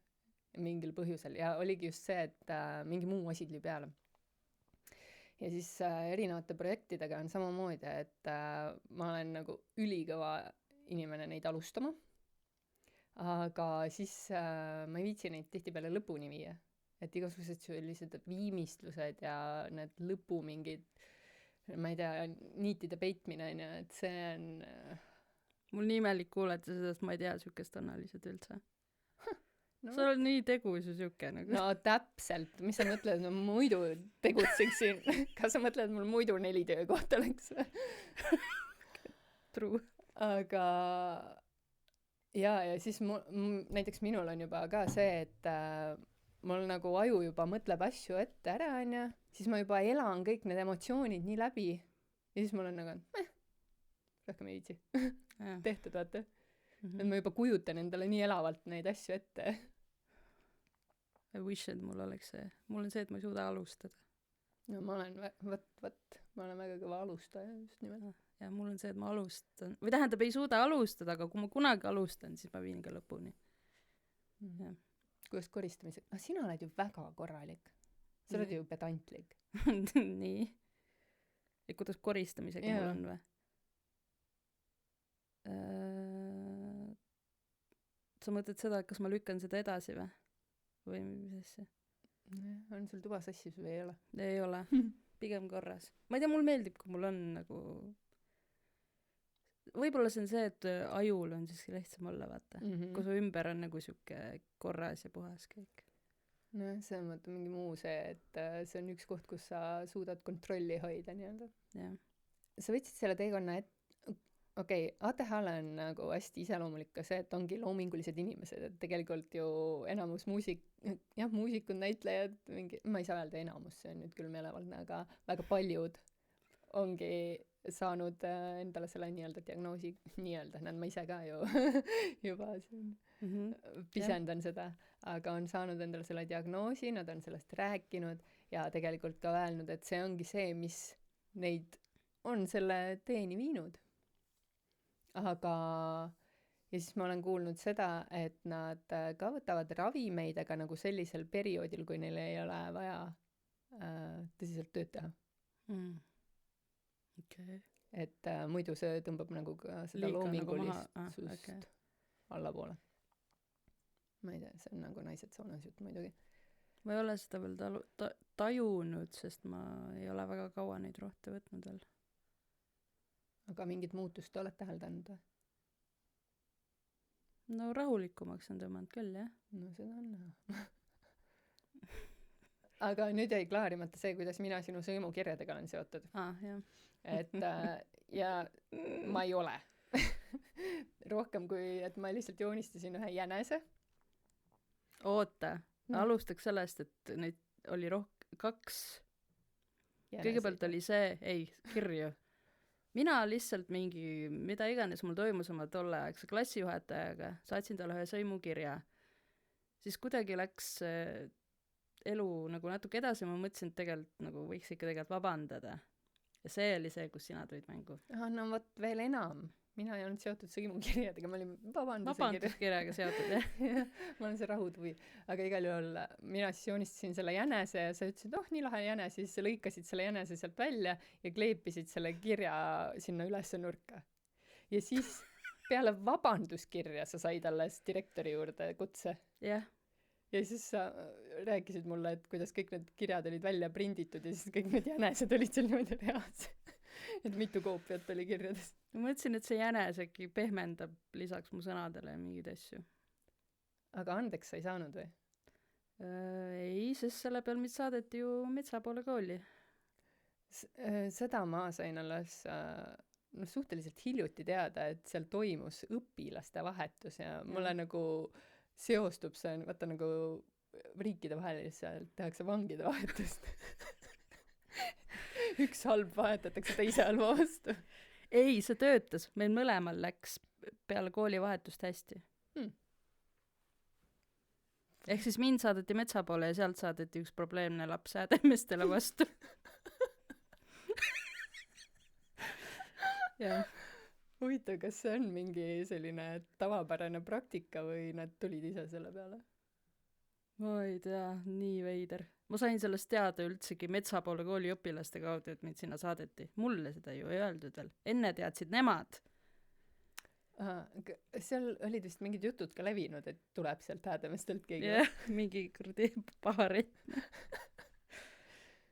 Mingil põhjusel ja oligi just see, et mingi muu asi tuli peale. Ja siis erinevate projektidega on samamoodi, et ma olen nagu ülikõva inimene neid alustama, aga siis ma ei viitsi neid tihtipeale lõpuni viia. Et igasugused sellised viimistlused ja need lõpu mingid, ma ei tea, niitide peitmine, et see on... Mul nii imelik kuuleta seda, et ma ei tea sükest annalised üldse. No. Sa oled nii tegus ja siuke nagu. No täpselt, mis sa mõtled, ma muidu tegutseksin. Kas sa mõtled, mul muidu 4 töökohta oleks? True. Aga ja siis näiteks minul on juba ka see, et mul nagu aju juba mõtleb asju ette ära, on ja siis ma juba elan kõik need emotsioonid nii läbi ja siis ma olen nagu rohkem ei viitsi jah. tehtud, vaata. Mhm. et ma juba kujutan endale nii elavalt neid asju ette. I wish, et mul oleks see. Mul on see, et ma ei suuda alustada. no ma olen ma olen väga kõva alustaja just nimelt. Ja mul on see, et ma alustan, või tähendab, ei suuda alustada, aga kui ma kunagi alustan, siis ma viin ka lõpuni. Jah. kuidas koristamisega, sina oled ju väga korralik, sa oled Nii. ju pedantlik. Nii. Ja kuidas koristamisega Jaa. mul on või? Sa mõtled seda, et kas ma lükkan seda edasi või? Või mis asja? on sul tuba sassis või ei ole? Ei ole. Pigem korras. Ma ei tea, mul meeldib, kui mul on nagu võib-olla see on see, et ajul on siiski lihtsam olla, vaata. Kui su ümber on nagu siuke korras ja puhas kõik. nojah, see on vaata mingi muu see, et see on üks koht, kus sa suudad kontrolli hoida nii-öelda. Jah. Sa võtsid selle teekonna, et okei, ATH-le on nagu hästi iseloomulik ka see, et ongi loomingulised inimesed, et tegelikult ju enamus muusikud, näitlejad, mingi, ma ei saa öelda enamus, see on nüüd küll meelevaldne, aga väga paljud ongi saanud endale selle nii-öelda diagnoosi, nii-öelda, näed, ma ise ka ju juba siin pisendan seda, aga on saanud endale selle diagnoosi, nad on sellest rääkinud ja tegelikult ka öelnud, et see ongi see, mis neid on selle teeni viinud. Aga ja siis ma olen kuulnud seda, et nad ka võtavad ravimeid, aga nagu sellisel perioodil, kui neil ei ole vaja tõsiselt tööd teha. Okei. Et muidu see tõmbab nagu ka seda Liiga nagu loomingulistust okei. allapoole. Ma ei tea, see on nagu naised saunas jutt muidugi. Ma ei ole seda veel tajunud, sest ma ei ole väga kaua neid rohte võtnud veel. Aga mingit muutust oled täheldanud või? No rahulikumaks on tõmmanud küll, jah. No seda on näha. Aga nüüd jäi klaarimata see, kuidas mina sinu sõimukirjadega olen seotud. Jah. Et ja ma ei ole. Rohkem kui, et ma lihtsalt joonistasin ühe jänese. Oota, alustaks sellest, et neid oli 2. Kõigepealt oli see, kirju. Mina lihtsalt mingi, mida iganes mul toimus oma tolleaegse klassijuhatajaga, saatsin talle ühe sõimukirja. Siis kuidagi läks elu nagu natuke edasi, ma mõtlesin, et tegelikult nagu võiks ikka tegelikult vabandada. Ja see oli see, kus sina tulid mängu. No vot veel enam. Mina ei olnud seotud sõimukirjadega, ma olin vabanduskirjaga seotud, jah. Ma olen see rahutuvi. Aga igal juhul mina siis joonistasin selle jänese ja sa ütlesid, nii lahe jäne, siis lõikasid selle jänese sealt välja ja kleepisid selle kirja sinna ülesse nurka. Ja siis peale vabanduskirja sa said alles direktori juurde kutse. Jah. Ja siis sa rääkisid mulle, et kuidas kõik need kirjad olid välja prinditud ja siis kõik need jänesed olid seal niimoodi reaalse. Et mitu koopiat oli kirjadest. Ma mõtlesin, et see jänes äkki pehmendab lisaks mu sõnadele mingeid asju. Aga andeks sa ei saanud või? Ei, sest selle peal mind saadeti ju metsa poole kooli. Seda ma sain alles suhteliselt hiljuti teada, et seal toimus õpilaste vahetus ja mulle nagu seostub see, vaata nagu riikide vaheliselt tehakse vangide vahetust. Üks halb vahetatakse teise halva vastu. Ei, see töötas. Meil mõlemal läks peale kooli vahetust hästi. Ehk siis mind saadeti metsa poole ja sealt saadeti üks probleemne laps häädemestele vastu. Jah. Huvitav, kas see on mingi selline tavapärane praktika või nad tulid ise selle peale? Ma ei tea, nii veider. Ma sain sellest teada üldsegi metsa poole kooli õpilaste kaudu, et mind sinna saadeti. Mulle seda ju ei öeldud veel. Enne teadsid nemad. Seal olid vist mingid jutud ka levinud, et tuleb sealt häädemestelt keegi. Jah, mingi kurdi paari.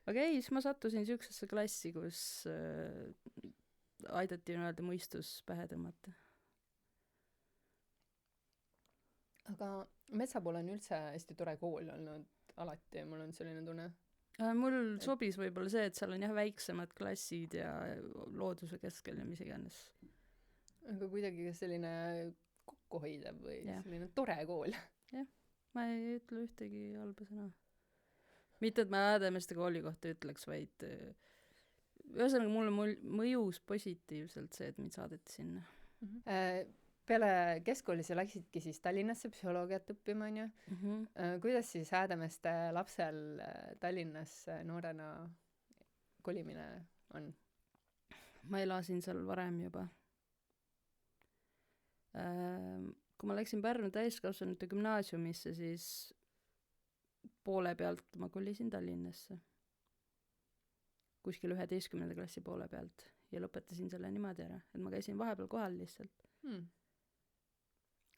Aga ei, siis ma sattusin siuksesse klassi, kus aidati öelda mõistus pähe tõmmata. Aga Metsapool on üldse hästi tore kool olnud alati ja mul on selline tunne. Mul sobis võib-olla see, et seal on jah väiksemad klassid ja looduse keskel ja mis iganes. Aga kuidagi selline kokkuhoidev või selline tore kool. Jah, ma ei ütle ühtegi halba sõna. Mitte, et ma Häädemeeste kooli kohta ütleks, vaid ühesõnaga mulle mõjus positiivselt see, et mind saadeti sinna. Peale keskkooli sa läksidki siis Tallinnasse psühholoogiat õppima, onju. Kuidas siis Häädemeeste lapsel Tallinnasse noorena kolimine on? Ma elasin seal varem juba. Kui ma läksin Pärnu täiskasvanute gümnaasiumisse, siis poole pealt ma kolisin Tallinnasse. Kuskil 11. klassi poole pealt ja lõpetasin selle niimoodi ära, et ma käisin vahepeal kohal lihtsalt.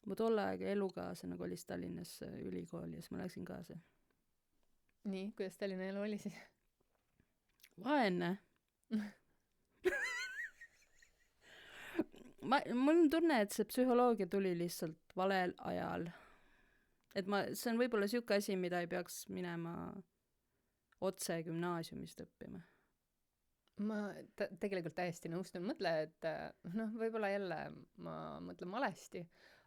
Mu tolle aega elukaaslane kolis Tallinnasse ülikooli ja siis ma läksin kaasa. Nii, kuidas Tallinna elu oli siis? Vaene. Mul on tunne, et see psühholoogia tuli lihtsalt valel ajal. Et see on võib-olla siuke asi, mida ei peaks minema otse gümnaasiumist õppima. Ma tegelikult täiesti nõustun. Mõtle, et võib-olla jälle ma mõtlen valesti,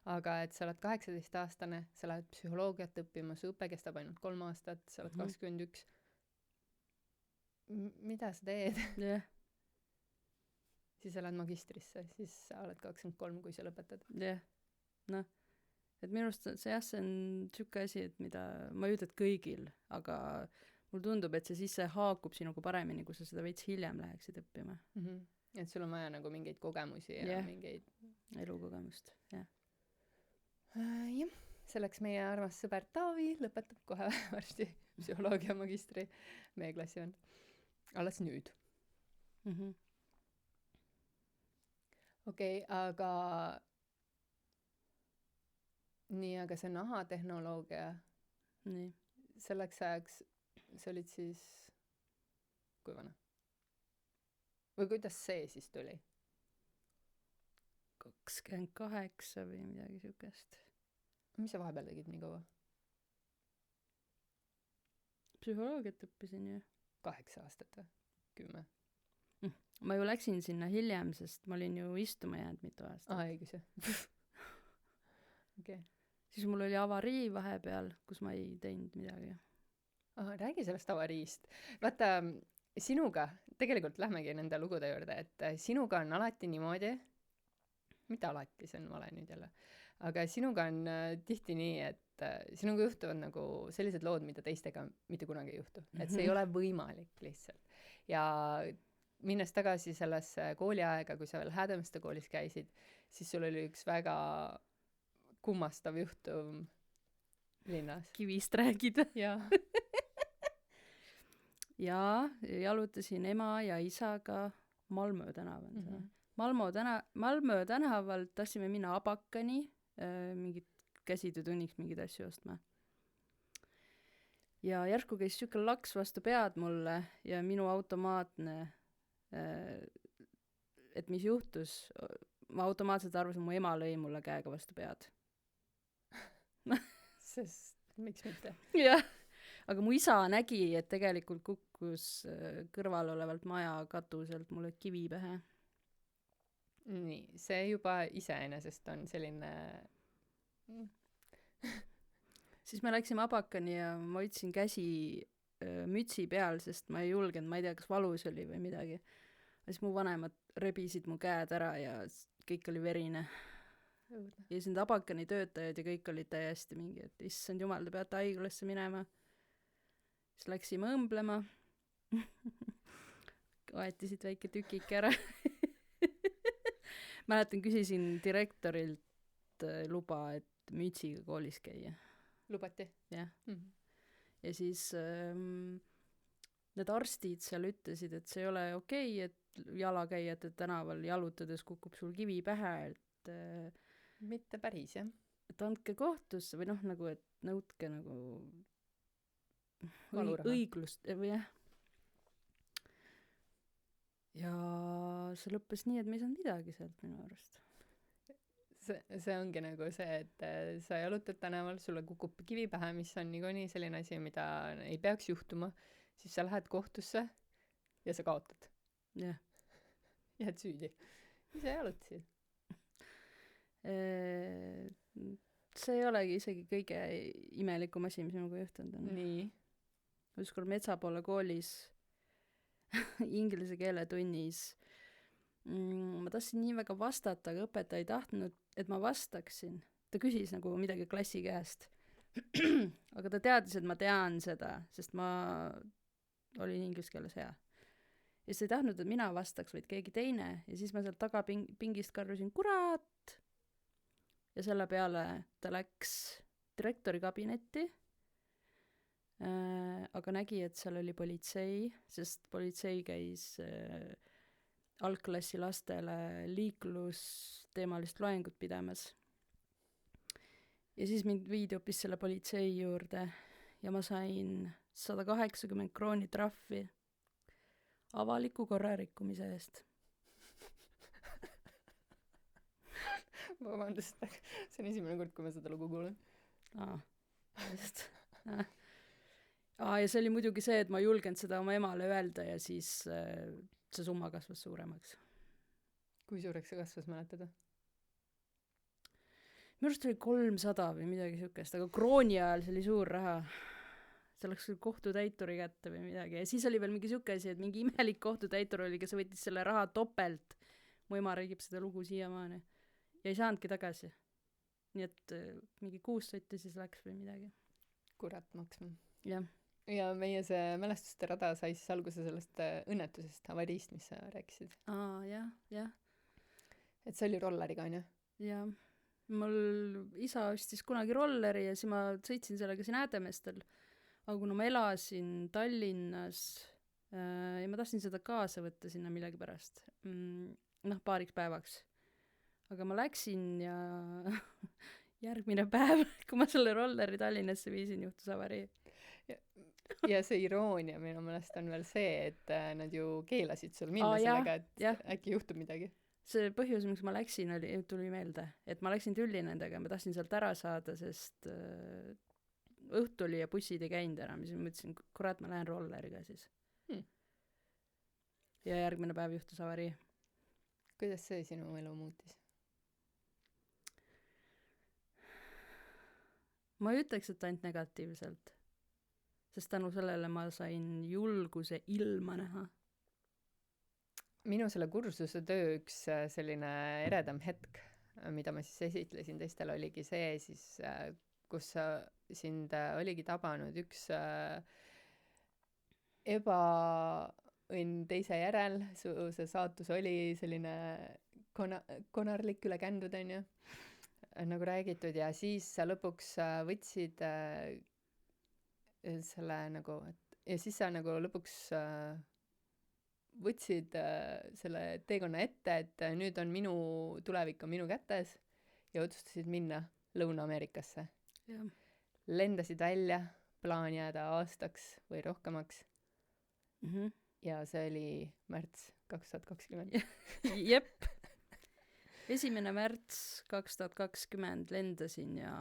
aga et sa oled 18-aastane, sa lähed psühholoogiat õppima, su õpe kestab ainult 3 aastat, sa oled 21. Mida sa teed? Jah. Siis sa lähed magistrisse, siis sa oled 23, kui sa lõpetad. Jah. Et minu arust see on siuke asi, et mida ma ei ütle, et kõigil, aga mul tundub, et see sisse haakub sinuga paremini, kui sa seda veits hiljem läheksid õppima. Et sul on vaja nagu mingeid kogemusi ja mingeid elukogemust, jah. Jah, selleks meie armas sõber Taavi lõpetab kohe varsti psühholoogia magistri, meie klassivend. Alles nüüd. Okei, aga see nahatehnoloogia, Nii. selleks ajaks sa olid siis kui vana? Või kuidas see siis tuli? 28 või midagi siukest. Mis sa vahepeal tegid nii kaua? Psühholoogiat õppisin ju. 8 aastat või? 10? Ma ju läksin sinna hiljem, sest ma olin ju istuma jäänud mitu aastat. Õigus jah. Okei. Siis mul oli avarii vahepeal, kus ma ei teinud midagi. Räägi sellest avariist. Vaata, sinuga, tegelikult lähmegi nende lugude juurde, et sinuga on alati niimoodi, mitte alati, see on vale nüüd jälle, aga sinuga on tihti nii, et sinuga juhtuvad nagu sellised lood, mida teistega mitte kunagi ei juhtu. Et see ei ole võimalik lihtsalt. Ja minnes tagasi sellesse kooliaega, kui sa veel Häädemeeste koolis käisid, siis sul oli üks väga kummastav juhtum linnas. Kivist räägid. Jaa. Ja jalutasin ema ja isaga Malmö tänaval. Malmö tänaval tahtsime minna Abakani, mingit käsitöötunniks mingid asju ostma. Ja järsku käis siuke laks vastu pead mulle ja minu automaatne, et mis juhtus, ma automaatselt arvasin, mu ema lõi mulle käega vastu pead. Sest miks mitte? Jah, aga mu isa nägi, et tegelikult kukkus kõrval olevalt maja katuselt mulle kivi pähe. Nii, see juba iseenesest on selline... Siis me läksime Abakani ja ma hoidsin käsi mütsi peal, sest ma ei julgenud, ma ei tea, kas valus oli või midagi. Siis mu vanemad rebisid mu käed ära ja kõik oli verine. Ja siis need Abakani töötajad ja kõik olid täiesti mingi, et issand jumal, te peate haiglasse minema. Siis läksime õmblema. Aeti siit väike tükik ära. Mäletan, küsisin direktorilt luba, et mütsiga koolis käia. Lubati? Jah. Ja siis need arstid seal ütlesid, et see ei ole okei, et jalakäijate tänaval jalutades kukub sul kivi pähe, et mitte päris, jah. Et andke kohtusse või nagu, et nõudke nagu õiglust või jah. Ja see lõppes nii, et me ei saanud midagi sealt minu arust. See ongi nagu see, et sa jalutad tänaval, sulle kukub kivi pähe, mis on niikuinii selline asi, mida ei peaks juhtuma, siis sa lähed kohtusse ja sa kaotad. Jah. Jääd süüdi. Mis sa jalutasid? See ei olegi isegi kõige imelikum asi, mis minuga juhtunud on. Nii. Ükskord Metsapoole koolis inglise keele tunnis. Ma tahtsin nii väga vastata, aga õpetaja ei tahtnud, et ma vastaksin. Ta küsis nagu midagi klassi käest. Aga ta teadis, et ma tean seda, sest ma olin inglise keeles hea. Ja siis ta ei tahtnud, et mina vastaks, vaid keegi teine. Ja siis ma sealt taga pingist karjusin, kurat! Ja selle peale ta läks direktori kabinetti, aga nägi, et seal oli politsei, sest politsei käis algklassi lastele liiklusteemalist loengut pidamas. Ja siis mind viidi hoopis selle politsei juurde ja ma sain 180 krooni trahvi avaliku korra rikkumise eest. Vabandust, see on esimene kord, kui ma seda lugu kuulen. Just. Ja see oli muidugi see, et ma ei julgenud seda oma emale öelda ja siis see summa kasvas suuremaks. Kui suureks see kasvas, mäletada? Minu arust oli 300 või midagi siukest, aga krooni ajal see oli suur raha. See läks kohtutäituri kätte või midagi. Ja siis oli veel mingi siuke asi, et mingi imelik kohtutäitur oli, kes võttis selle raha topelt. Mu ema räägib seda lugu siiamaani. Ja ei saanudki tagasi. Nii et mingi 6 sotti siis läks või midagi. Kurat maksma. Jah. Ja meie see mälestuste rada sai siis alguse sellest õnnetusest, avariist, mis sa rääkisid. Jah. Et see oli rolleriga, on ju? Jah. Mul isa ostis kunagi rolleri ja siis ma sõitsin sellega siin Häädemeestel. Aga kuna ma elasin Tallinnas ja ma tahtsin seda kaasa võtta sinna millegi pärast. Paariks päevaks. Aga ma läksin ja järgmine päev, kui ma selle rolleri Tallinnasse viisin, juhtus avarii. Ja see iroonia minu meelest on veel see, et nad ju keelasid sul minna sellega, et äkki juhtub midagi. See põhjus, miks ma läksin, tuli meelde, et ma läksin tülli nendega, ma tahtsin sealt ära saada, sest õhtu oli ja bussid ei käinud enam, siis ma mõtlesin, kurat, ma lähen rolleriga siis. Ja järgmine päev juhtus avarii. Kuidas see sinu elu muutis? Ma ei ütleks, et ainult negatiivselt, sest tänu sellele ma sain julguse ilma näha. Minu selle kursuse töö üks selline eredam hetk, mida ma siis esitlesin teistele, oligi see siis, kus sind oligi tabanud üks ebaõnn teise järel, see saatus oli selline konarlik üle kändud, on ju, nagu räägitud, ja siis sa lõpuks võtsid selle nagu, ja siis sa nagu lõpuks võtsid selle teekonna ette, et nüüd on minu tulevik on minu kätes ja otsustasid minna Lõuna-Ameerikasse. Ja. Lendasid välja, plaan jääda aastaks või rohkemaks. Ja see oli märts 2020. Jep. 1. märts 2020 lendasin ja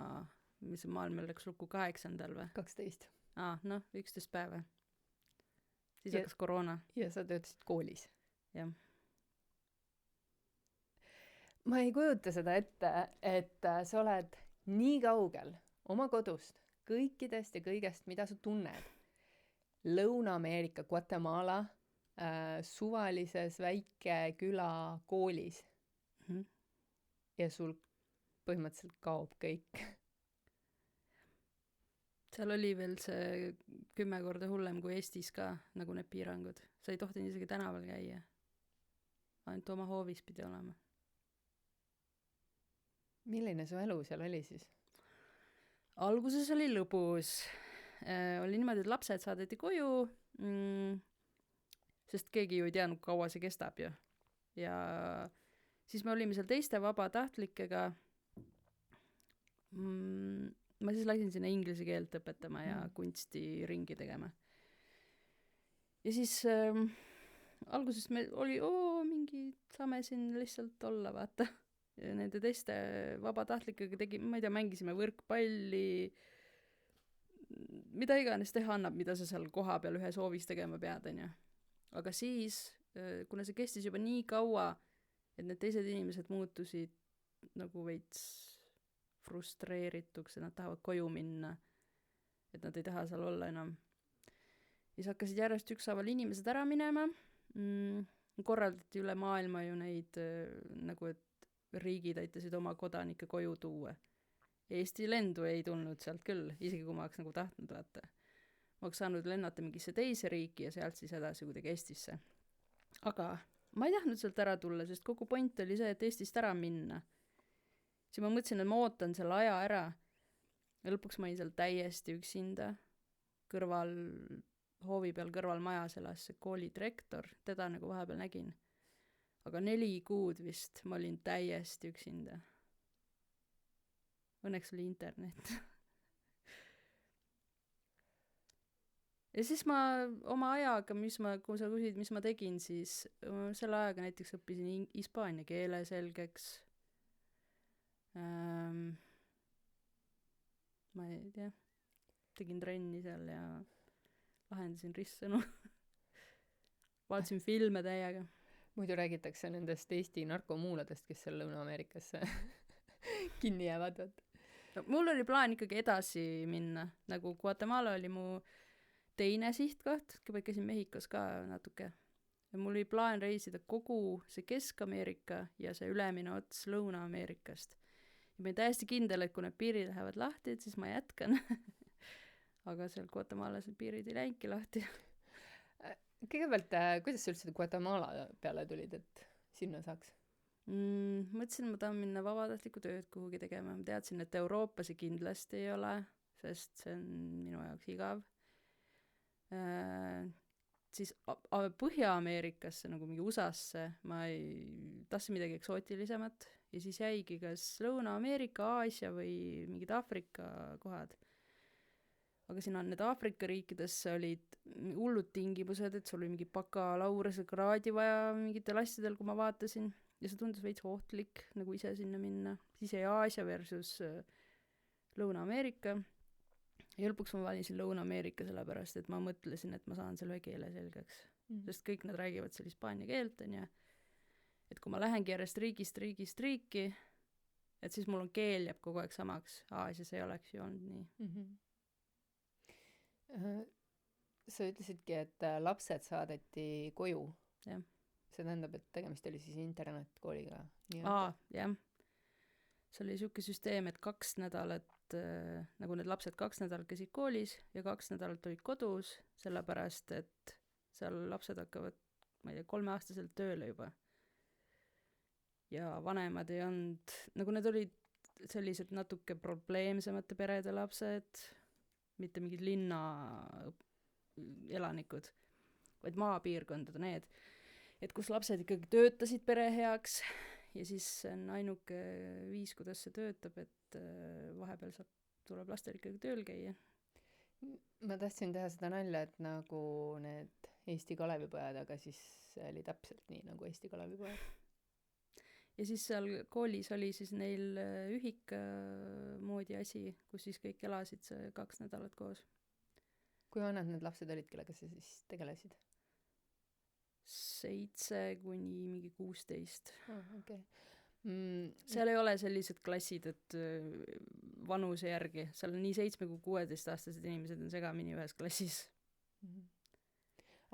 mis maailmal läks lukku 8. või? 12. 11 päeva. Siis hakkas koroona. Ja sa töötasid koolis. Jah. Ma ei kujuta seda ette, et sa oled nii kaugel oma kodust, kõikidest ja kõigest, mida sa tunned. Lõuna-Ameerika, Guatemala, suvalises väike küla koolis. Ja sul põhimõtteliselt kaob kõik. Seal oli veel see 10 korda hullem kui Eestis ka, nagu need piirangud. Sa ei tohtinud isegi tänaval käia. Ainult oma hoovis pidi olema. Milline su elu seal oli siis? Alguses oli lõbus. Oli niimoodi, et lapsed saadeti koju, sest keegi ju ei teadnud, kaua see kestab ju. Ja siis me olime seal teiste vabatahtlikega. Ma siis läksin sinna inglise keelt õpetama ja kunsti ringi tegema. Ja siis alguses me oli, mingi saame siin lihtsalt olla, vaata. Ja nende teiste vabatahtlikega ma ei tea, mängisime võrkpalli, mida iganes teha annab, mida sa seal koha peal ühes hoovis tegema pead, on ju. Aga siis, kuna see kestis juba nii kaua, et need teised inimesed muutusid nagu veits frustreerituks, et nad tahavad koju minna, et nad ei taha seal olla enam. siis hakkasid järjest ükshaaval inimesed ära minema. Korraldati üle maailma ju neid nagu, et riigid aitasid oma kodanikke koju tuua. Eesti lendu ei tulnud sealt küll, isegi kui ma oleks nagu tahtnud, vaata. Ma oleks saanud lennata mingisse teise riiki ja sealt siis edasi kuidagi Eestisse. Aga ma ei tahtnud sealt ära tulla, sest kogu point oli see, et Eestist ära minna. Siis ma mõtlesin, et ma ootan selle aja ära. Ja lõpuks ma olin seal täiesti üksinda. Kõrval, hoovi peal kõrval majas elas see kooli direktor, teda nagu vahepeal nägin. Aga 4 kuud vist ma olin täiesti üksinda. Õnneks oli internet. Ja siis ma oma ajaga, kui sa küsid, mis ma tegin, siis selle ajaga näiteks õppisin hispaania keele selgeks. Ma ei tea, tegin trenni seal ja lahendasin ristsõnu. Vaatasin filme täiega. muidu räägitakse nendest Eesti narkomuuladest, kes seal Lõuna-Ameerikasse kinni jäävad. No, mul oli plaan ikkagi edasi minna, nagu Guatemala oli mu teine sihtkoht, kui ma käisin Mehhikos ka natuke. Ja mul oli plaan reisida kogu see Kesk-Ameerika ja see ülemine ots Lõuna-Ameerikast. Ja ma olin täiesti kindel, et kui need piirid lähevad lahti, et siis ma jätkan. Aga seal Guatemalas need piirid ei läinudki lahti. Kõigepealt, kuidas sa üldse Guatemala peale tulid, et sinna saaks? Mõtlesin, et ma tahan minna vabatahtlikku tööd kuhugi tegema. Ma teadsin, et Euroopa see kindlasti ei ole, sest see on minu jaoks igav. Siis Põhja-Ameerikasse, nagu mingi USAsse, ma tahtsin midagi eksootilisemat ja siis jäigi kas Lõuna-Ameerika, Aasia või mingid Aafrika kohad. Aga siin on need Aafrika riikidesse olid hullud tingimused, et sul oli mingi bakalaureuse kraadi vaja mingitel asjadel, kui ma vaatasin. Ja see tundus veits ohtlik, nagu ise sinna minna. Siis jäi Aasia versus Lõuna-Ameerika. Ja lõpuks ma valisin Lõuna-Ameerika sellepärast, et ma mõtlesin, et ma saan selle keele selgeks. Sest kõik nad räägivad seal hispaania keelt, on ja. Et kui ma lähengi järjest riigist riiki, et siis mul on keel jääb kogu aeg samaks. Aasias ei oleks ju olnud nii. Sa ütlesidki, et lapsed saadeti koju. Jah. See tähendab, et tegemist oli siis internetkooliga. Jah. See oli siuke süsteem, et 2 nädalat, nagu need lapsed 2 nädalat käisid koolis ja 2 nädalat olid kodus, sellepärast, et seal lapsed hakkavad, ma ei tea, 3-aastaselt tööle juba. Ja vanemad ei olnud, nagu need olid sellised natuke probleemsemate perede lapsed, mitte mingid linna elanikud, vaid maapiirkondade need, et kus lapsed ikkagi töötasid pere heaks ja siis on ainuke viis, kuidas see töötab, et vahepeal tuleb lastel ikkagi tööl käia. Ma tahtsin teha seda nalja, et nagu need Eesti Kalevipojad, aga siis oli täpselt nii nagu Eesti Kalevipojad. Ja siis seal koolis oli siis neil ühik moodi asi, kus siis kõik elasid see 2 nädalat koos. Kui vanad need lapsed olid, kellega sa siis tegelesid? 7 kuni mingi 16. Okay. Seal ei ole sellised klassid, et vanuse järgi. Seal on nii 7 kui 16-aastased inimesed on segamini ühes klassis.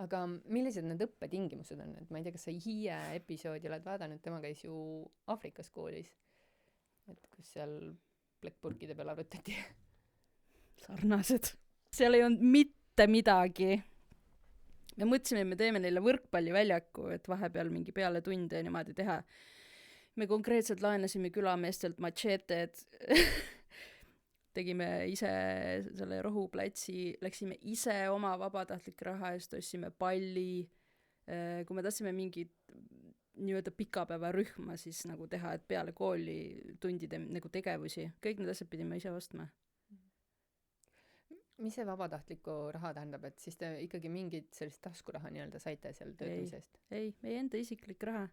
Aga millised need õppetingimused on? Et ma ei tea, kas sa Hiie episoodi oled vaadanud, tema käis ju Aafrikas koolis. Et kus seal plekkpurkide peal arutati. Sarnased. Seal ei olnud mitte midagi. Me mõtlesime, et me teeme neile võrkpalliväljaku, et vahepeal mingi peale tunde niimoodi teha. Me konkreetselt laenasime külameestelt macheted, tegime ise selle rohuplatsi, läksime ise oma vabatahtlik raha eest, ostsime palli, kui me tahtsime mingit nii-öelda pikapäevarühma siis nagu teha, et peale kooli tundide nagu tegevusi, kõik need asjad pidime ise ostma. Mis see vabatahtliku raha tähendab, et siis te ikkagi mingid sellist taskuraha nii-öelda saite seal töötamisest? Ei, meie enda isiklik raha.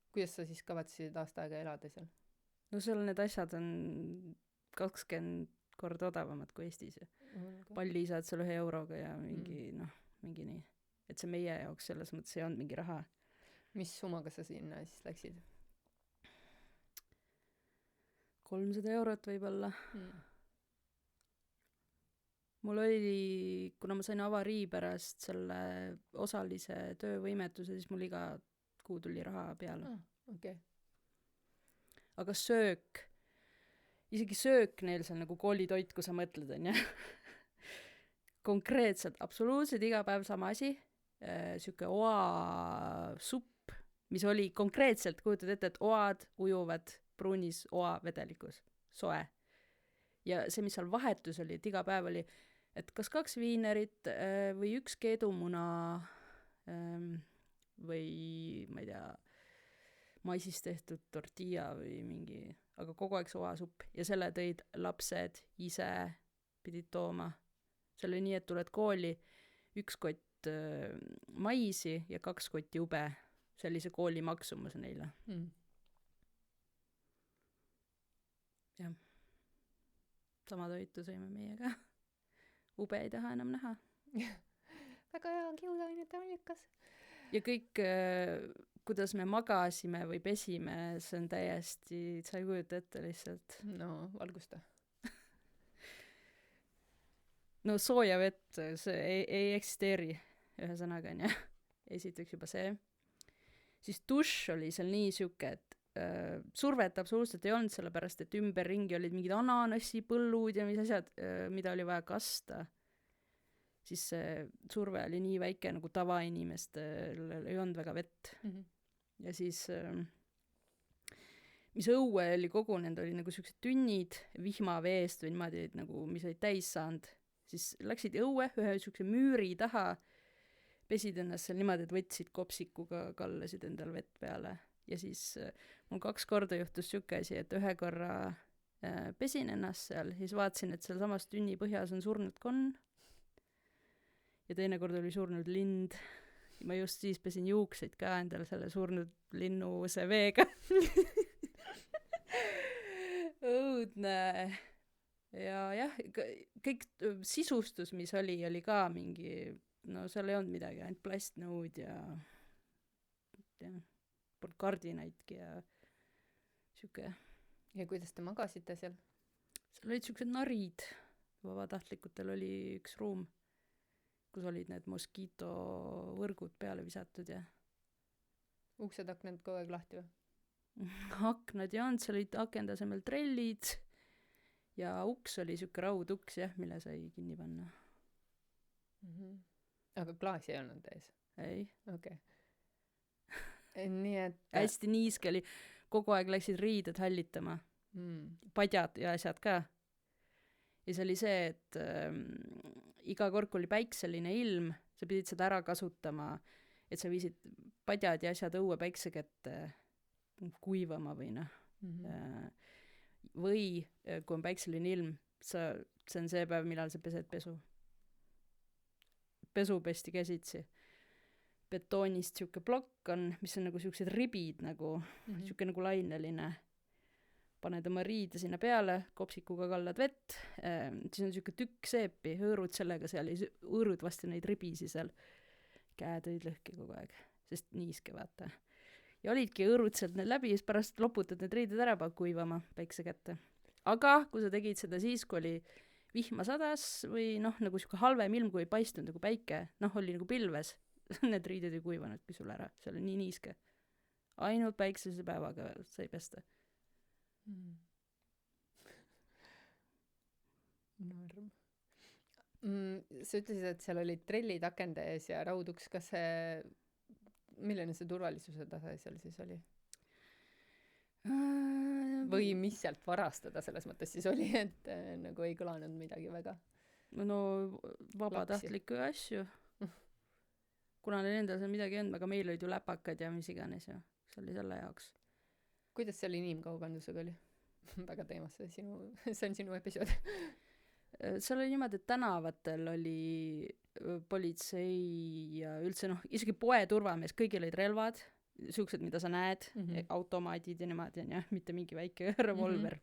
Kuidas sa siis kavatsesid aasta aega elada seal? No seal need asjad on 20 korda odavamad kui Eestis. Palli saad seal 1 euroga ja mingi mingi nii. Et see meie jaoks selles mõttes ei olnud mingi raha. Mis summaga sa sinna siis läksid? 300 eurot võib-olla. mul oli, kuna ma sain avarii pärast selle osalise töövõimetuse, siis mul iga kuu tuli raha peale. Okei. Aga söök, isegi söök neil seal nagu koolitoit, kui sa mõtled, on ju. Konkreetselt, absoluutselt iga päev sama asi, siuke oasupp, mis oli konkreetselt, kujutad ette, et oad ujuvad pruunis oavedelikus, soe. Ja see, mis seal vahetus oli, et iga päev oli, et kas 2 viinerit või 1 keedumuna või ma ei tea, maisist tehtud tortilla või mingi, aga kogu aeg see oasupp ja selle tõid lapsed ise pidid tooma. See oli nii, et tuled kooli 1 kott maisi ja 2 kotti ube. See oli see kooli maksumus neile. Jah. Sama toitu sõime meiega. Ube ei taha enam näha. Väga hea kiusainete allikas. Ja kõik, kuidas me magasime või pesime, see on täiesti, sa ei kujuta ette lihtsalt. No, valgusta. No sooja vett, see ei eksisteeri ühesõnaga, on ju. Esiteks juba see. Siis dušš oli seal nii siuke, et survet absoluutselt ei olnud, sellepärast et ümberringi olid mingid ananassi, põllud ja mis asjad, mida oli vaja kasta. Siis see surve oli nii väike, nagu tavainimestel ei olnud väga vett. Ja siis mis õue oli kogunenud, oli nagu siuksed tünnid vihmaveest või niimoodi, nagu, mis olid täis saanud. Siis läksid õue ühe siukse müüri taha, pesid ennast seal niimoodi, et võtsid kopsikuga, kallasid endal vett peale. Ja siis mul 2 korda juhtus siuke asi, et ühe korra pesin ennast seal, siis vaatasin, et seal samas tünni põhjas on surnud konn. Ja teine kord oli surnud lind. Ja ma just siis pesin juukseid ka endal selle surnud linnuse veega. Õudne. Ja jah, kõik sisustus, mis oli ka mingi, no seal ei olnud midagi, ainult plastnõud ja polnud kardinaidki ja siuke. Ja kuidas te magasite seal? Seal olid siuksed narid. Vabatahtlikutel oli 1 ruum, kus olid need moskiitovõrgud peale visatud ja Uksed, aknad kogu aeg lahti või? Aknad ei olnud, seal olid akende asemel trellid ja uks oli siuke rauduks, jah, mille sai kinni panna. Aga klaasi ei olnud ees? Ei. Okei. Nii et hästi niiske oli, kogu aeg läksid riided hallitama. Padjad ja asjad ka. Ja see oli see, et iga kord, kui oli päikseline ilm, sa pidid seda ära kasutama, et sa viisid padjad ja asjad õue päikse kätte kuivama või noh. Või kui on päikseline ilm, see on see päev, millal sa pesed pesu. Pesu pesti käsitsi. Betoonist siuke plokk on, mis on nagu siuksed ribid nagu, siuke nagu laineline. Paned oma riide sinna peale, kopsikuga kallad vett, siis on siuke tükk seepi, hõõrud sellega seal ja hõõrud vastu neid ribisi seal. Käed olid lõhki kogu aeg, sest niiske vaata. Ja olidki hõõrud sealt need läbi ja siis pärast loputad need riided ära kuivama päikse kätte. Aga kui sa tegid seda siis, kui oli vihma sadas või noh, nagu siuke halvem ilm, kui ei paistunud nagu päike, noh, oli nagu pilves, need riided ei kuivanudki sul ära, see oli nii niiske. Ainult päiksese päevaga sai pesta. Norm. Sa ütlesid, et seal olid trellid akende ees ja rauduks. Kas see, milline see turvalisuse tase seal siis oli? Või mis sealt varastada selles mõttes siis oli, et nagu ei kõlanud midagi väga? No vabatahtlikke asju. Kuna neil endal seal midagi olnud, aga meil olid ju läpakad ja mis iganes ja see oli selle jaoks. Kuidas seal inimkaubandusega oli? Väga teemasse, see on sinu episood. Seal oli niimoodi, et tänavatel oli politsei ja üldse noh, isegi poe turvamees, kõigil olid relvad, siuksed, mida sa näed, automaadid ja nemad ja mitte mingi väike revolver.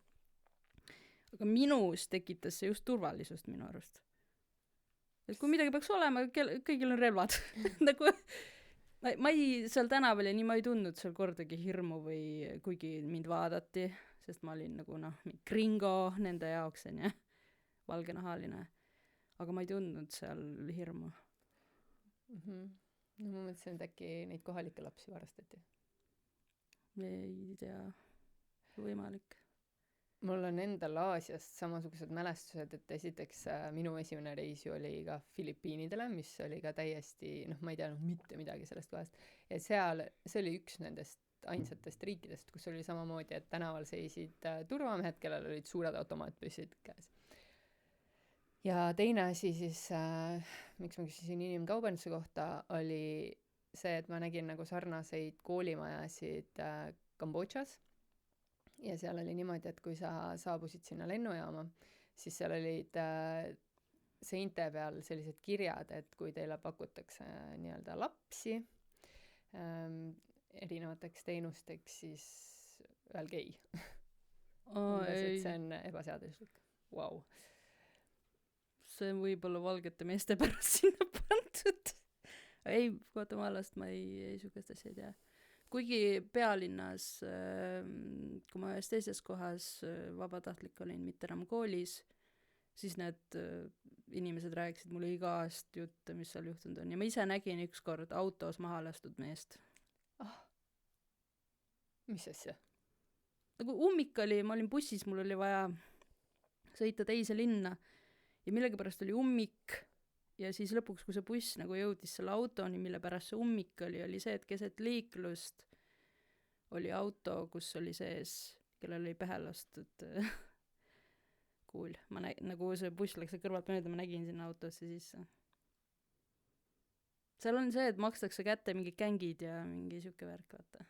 Aga minus tekitas see just turvalisust minu arust. Et kui midagi peaks olema, kõigil on relvad. Nagu ma ei, seal tänaval ja nii ma ei tundnud seal kordagi hirmu või kuigi mind vaadati, sest ma olin nagu noh, gringo nende jaoks, on ju, valgenahaline. aga ma ei tundnud seal hirmu. No ma mõtlesin, et äkki neid kohalikke lapsi varastati. Ei tea, võimalik. Mul on endal Aasiast samasugused mälestused, et esiteks minu esimene reis ju oli ka Filipiinidele, mis oli ka täiesti, ma ei teadnud mitte midagi sellest kohast. Ja seal, see oli üks nendest ainsatest riikidest, kus oli samamoodi, et tänaval seisid turvamehed, kellel olid suured automaatpüssid käes. Ja teine asi siis, miks ma küsisin inimkaubanduse kohta, oli see, et ma nägin nagu sarnaseid koolimajasid Kambodžas. Ja seal oli niimoodi, et kui sa saabusid sinna lennujaama, siis seal olid seinte peal sellised kirjad, et kui teile pakutakse nii-öelda lapsi erinevateks teenusteks, siis öelge ei. Et see on ebaseaduslik. Wow. See on võib-olla valgete meeste pärast sinna pandud. Ei, Guatemalast ma ei sugust asja ei tea. Kuigi pealinnas, kui ma ühes teises kohas vabatahtlik olin, mitte enam koolis, siis need inimesed rääkisid mulle iga aast jutte, mis seal juhtunud on. Ja ma ise nägin ükskord autos maha lastud meest. Mis asja? Nagu ummik oli, ma olin bussis, mul oli vaja sõita teise linna ja millegipärast oli ummik. Ja siis lõpuks, kui see buss nagu jõudis selle autoni, mille pärast see ummik oli see, et keset liiklust oli auto, kus oli sees, kellel oli pähe lastud kuul. Nagu see buss läks kõrvalt mööda, ma nägin sinna autosse sisse. Seal on see, et makstakse kätte mingid kängid ja mingi siuke värk, vaata.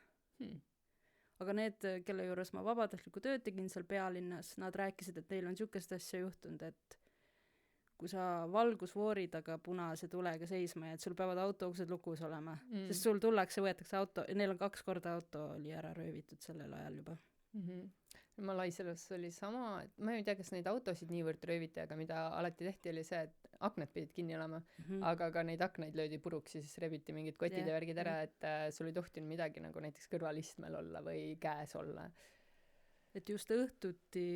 Aga need, kelle juures ma vabatahtliku tööd tegin seal pealinnas, nad rääkisid, et neil on siukest asja juhtunud, et kui sa valgusvoori taga punase tulega seisma ja et sul peavad autouksed lukus olema, sest sul tullakse, võetakse auto, neil on 2 korda auto oli ära röövitud sellel ajal juba. Malaisias oli sama, et ma ei tea, kas neid autosid niivõrd rööviti, aga mida alati tehti, oli see, et aknad pidid kinni olema, aga ka neid aknaid löödi puruks ja siis rebiti mingid kotid ja värgid ära, et sul ei tohtinud midagi nagu näiteks kõrvalistmel olla või käes olla. Et just õhtuti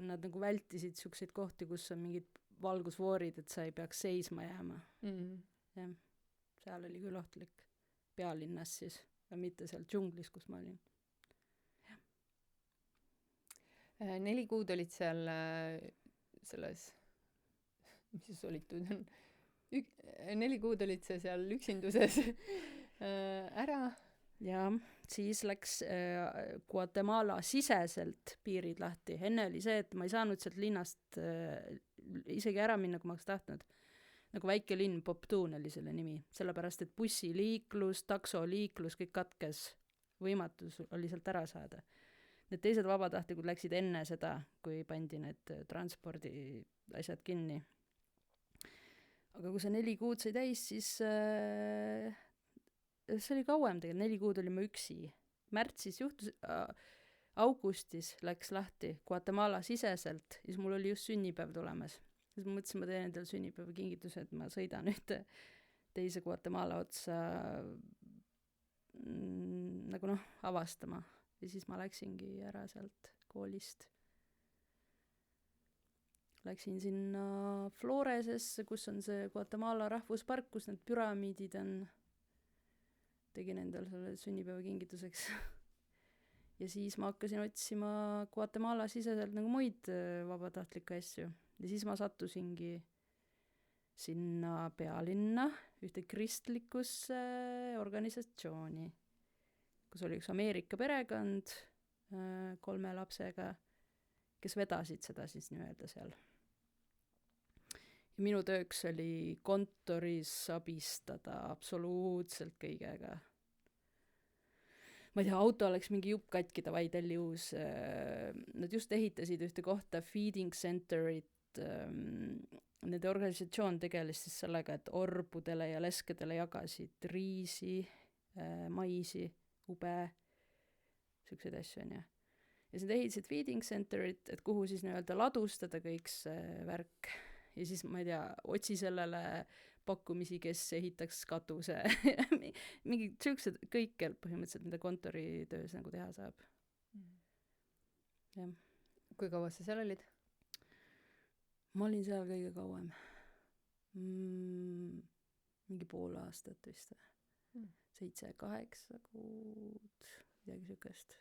nad nagu vältisid siukseid kohti, kus on mingid valgusvoorid, et sa ei peaks seisma jääma. Jah, seal oli küll ohtlik. Pealinnas siis, ja mitte seal džunglis, kus ma olin. 4 kuud olid seal selles, mis see solitud on? 4 kuud olid see seal üksinduses ära. Ja siis läks Guatemala siseselt piirid lahti. Enne oli see, et ma ei saanud sealt linnast isegi ära minna, kui ma oleks tahtnud. Nagu väike linn, Poptuun oli selle nimi. Sellepärast, et bussiliiklus, taksoliiklus, kõik katkes. Võimatus oli sealt ära saada. Need teised vabatahtlikud läksid enne seda, kui pandi need transpordi asjad kinni. Aga kui see 4 kuud sai täis, siis see oli kauem tegelikult, 4 kuud oli ma üksi. Märtsis juhtus, augustis läks lahti Guatemala siseselt, siis mul oli just sünnipäev tulemas. Siis ma mõtlesin, ma teen endale sünnipäeva kingituse, et ma sõidan ühte teise Guatemala otsa nagu avastama. Ja siis ma läksingi ära sealt koolist. Läksin sinna Floresesse, kus on see Guatemala rahvuspark, kus need püramiidid on. Tegin endal selle sünnipäeva kingituseks. Ja siis ma hakkasin otsima Guatemala siseselt nagu muid vabatahtlikke asju. Ja siis ma sattusingi sinna pealinna ühte kristlikusse organisatsiooni, kus oli üks Ameerika perekond 3 lapsega, kes vedasid seda siis nii-öelda seal. Ja minu tööks oli kontoris abistada absoluutselt kõigega. Ma ei tea, auto oleks mingi jupp katki, davai, telli uus. Nad just ehitasid ühte kohta feeding centerit. Nende organisatsioon tegeles siis sellega, et orbudele ja leskedele jagasid riisi, maisi, ube, siukseid asju on ja. Ja siis ehitasid feeding centerit, et kuhu siis nii-öelda ladustada kõik see värk. Ja siis, ma ei tea, otsi sellele pakkumisi, kes ehitaks katuse. Mingi siuksed kõikjal põhimõtteliselt, mida kontoritöös nagu teha saab. Ja. Kui kaua sa seal olid? Ma olin seal kõige kauem. mingi pool aastat vist või 7-8 kuud, midagi siukest.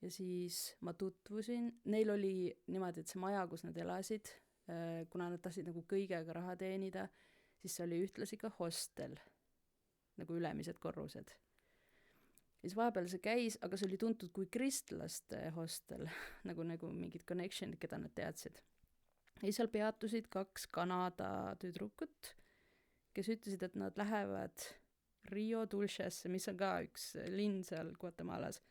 Ja siis ma tutvusin, neil oli niimoodi, et see maja, kus nad elasid, kuna nad tahtsid nagu kõigega raha teenida, siis see oli ühtlasi ka hostel, nagu ülemised korrused. Ja siis vahepeal see käis, aga see oli tuntud kui kristlaste hostel, nagu mingid connectionid, keda nad teadsid. Ja seal peatusid 2 Kanada tüdrukut, kes ütlesid, et nad lähevad Rio Dulcesse, mis on ka üks linn seal Guatemalas.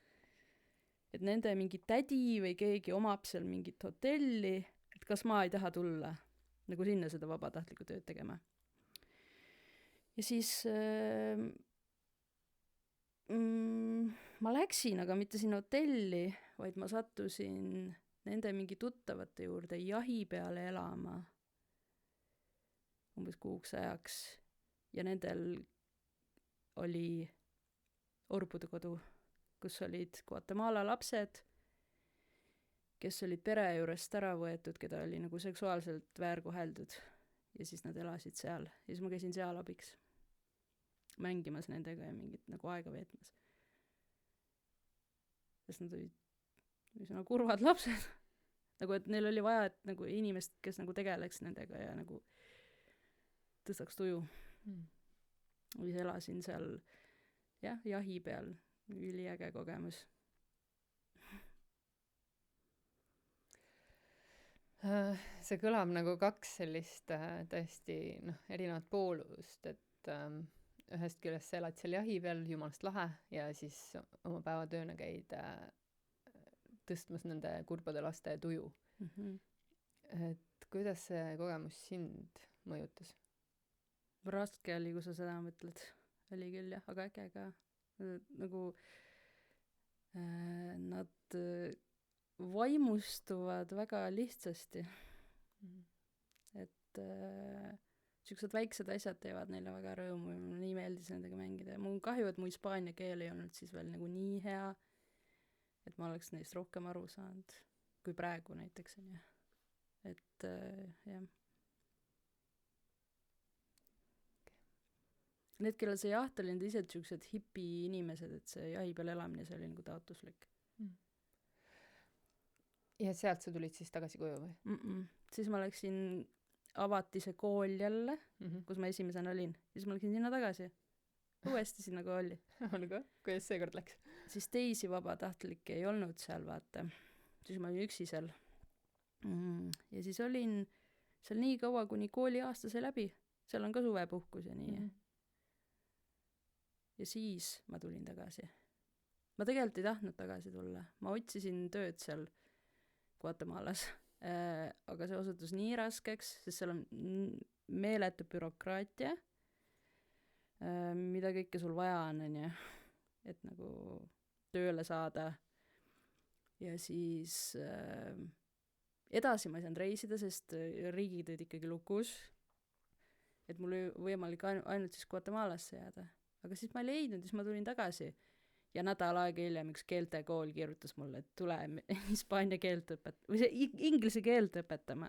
Et nende mingi tädi või keegi omab seal mingit hotelli, et kas ma ei taha tulla nagu sinna seda vabatahtlikku tööd tegema. Ja siis ma läksin, aga mitte sinna hotelli, vaid ma sattusin nende mingi tuttavate juurde jahi peale elama umbes kuuks ajaks ja nendel oli orbude kodu, kus olid Guatemala lapsed, kes olid pere juurest ära võetud, keda oli nagu seksuaalselt väärkoheldud ja siis nad elasid seal ja siis ma käisin seal abiks mängimas nendega ja mingit nagu aega veetmas. Sest nad olid üsna kurvad lapsed. Nagu, et neil oli vaja, et nagu inimest, kes nagu tegeleks nendega ja nagu tõstaks tuju. Siis elasin seal jahi peal, üliäge kogemus. See kõlab nagu 2 sellist tõesti erinevat poolust, et ühest küljest sa elad seal jahi peal, jumalast lahe, ja siis oma päevatööna käid tõstmas nende kurbade laste tuju. Et kuidas see kogemus sind mõjutas? Raske oli, kui sa seda mõtled. Oli küll jah, aga äge ka. Nagu nad vaimustuvad väga lihtsasti. Et siuksed väiksed asjad teevad neile väga rõõmu ja mulle nii meeldis nendega mängida. Mul on kahju, et mu hispaania keel ei olnud siis veel nagu nii hea, et ma oleks neist rohkem aru saanud, kui praegu näiteks on jah. Et jah. Need, kellel see jaht oli, need ise siuksed hipi inimesed, et see jahi peal elamine, see oli nagu taotluslik. Ja sealt sa tulid siis tagasi koju või? Siis ma läksin avati see kool jälle, kus ma esimesena olin. Siis ma läksin sinna tagasi. Uuesti sinna kooli. Olgu, kuidas seekord läks? Siis teisi vabatahtlikke ei olnud seal, vaata. Siis ma olin üksi seal. Ja siis olin seal nii kaua, kuni kooli aasta sai läbi. Seal on ka suvepuhkus ja nii. Ja siis ma tulin tagasi. Ma tegelikult ei tahtnud tagasi tulla. Ma otsisin tööd seal Guatemalas. Aga see osutus nii raskeks, sest seal on meeletu bürokraatia, mida kõike sul vaja on, et nagu tööle saada. Ja siis edasi ma ei saanud reisida, sest riigid olid ikkagi lukus, et mul oli võimalik ainult siis Guatemalasse jääda. Aga siis ma ei leidnud, siis ma tulin tagasi. Ja nädal aega hiljem üks keeltekool kirjutas mulle, et tule hispaania keelt või see inglise keelt õpetama.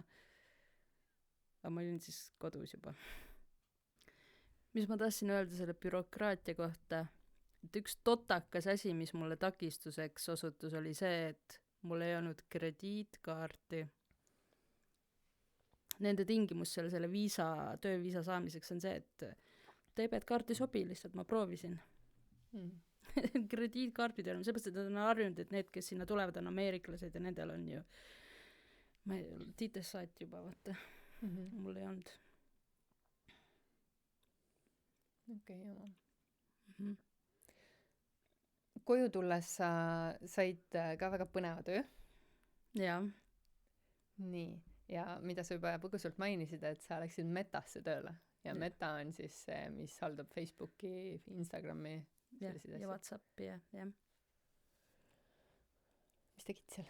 Aga ma olin siis kodus juba. Mis ma tahtsin öelda selle bürokraatia kohta, et üks totakas asi, mis mulle takistuseks osutus, oli see, et mul ei olnud krediitkaarti. Nende tingimus selle tööviisa saamiseks on see, et debetkaart ei sobi lihtsalt, ma proovisin. Krediitkaardid on, seepärast, et nad on arvinud, et need, kes sinna tulevad, on ameeriklased ja nendel on ju tiitessaat juba, vaata. Mul ei olnud. Okei, jama. Koju tulles sa said ka väga põneva töö. Jaa. Nii, ja mida sa juba põgusalt mainisid, et sa läksid Metasse tööle. Ja Meta on siis see, mis haldab Facebooki, Instagrami, ja WhatsAppi, jah. Mis tegid seal?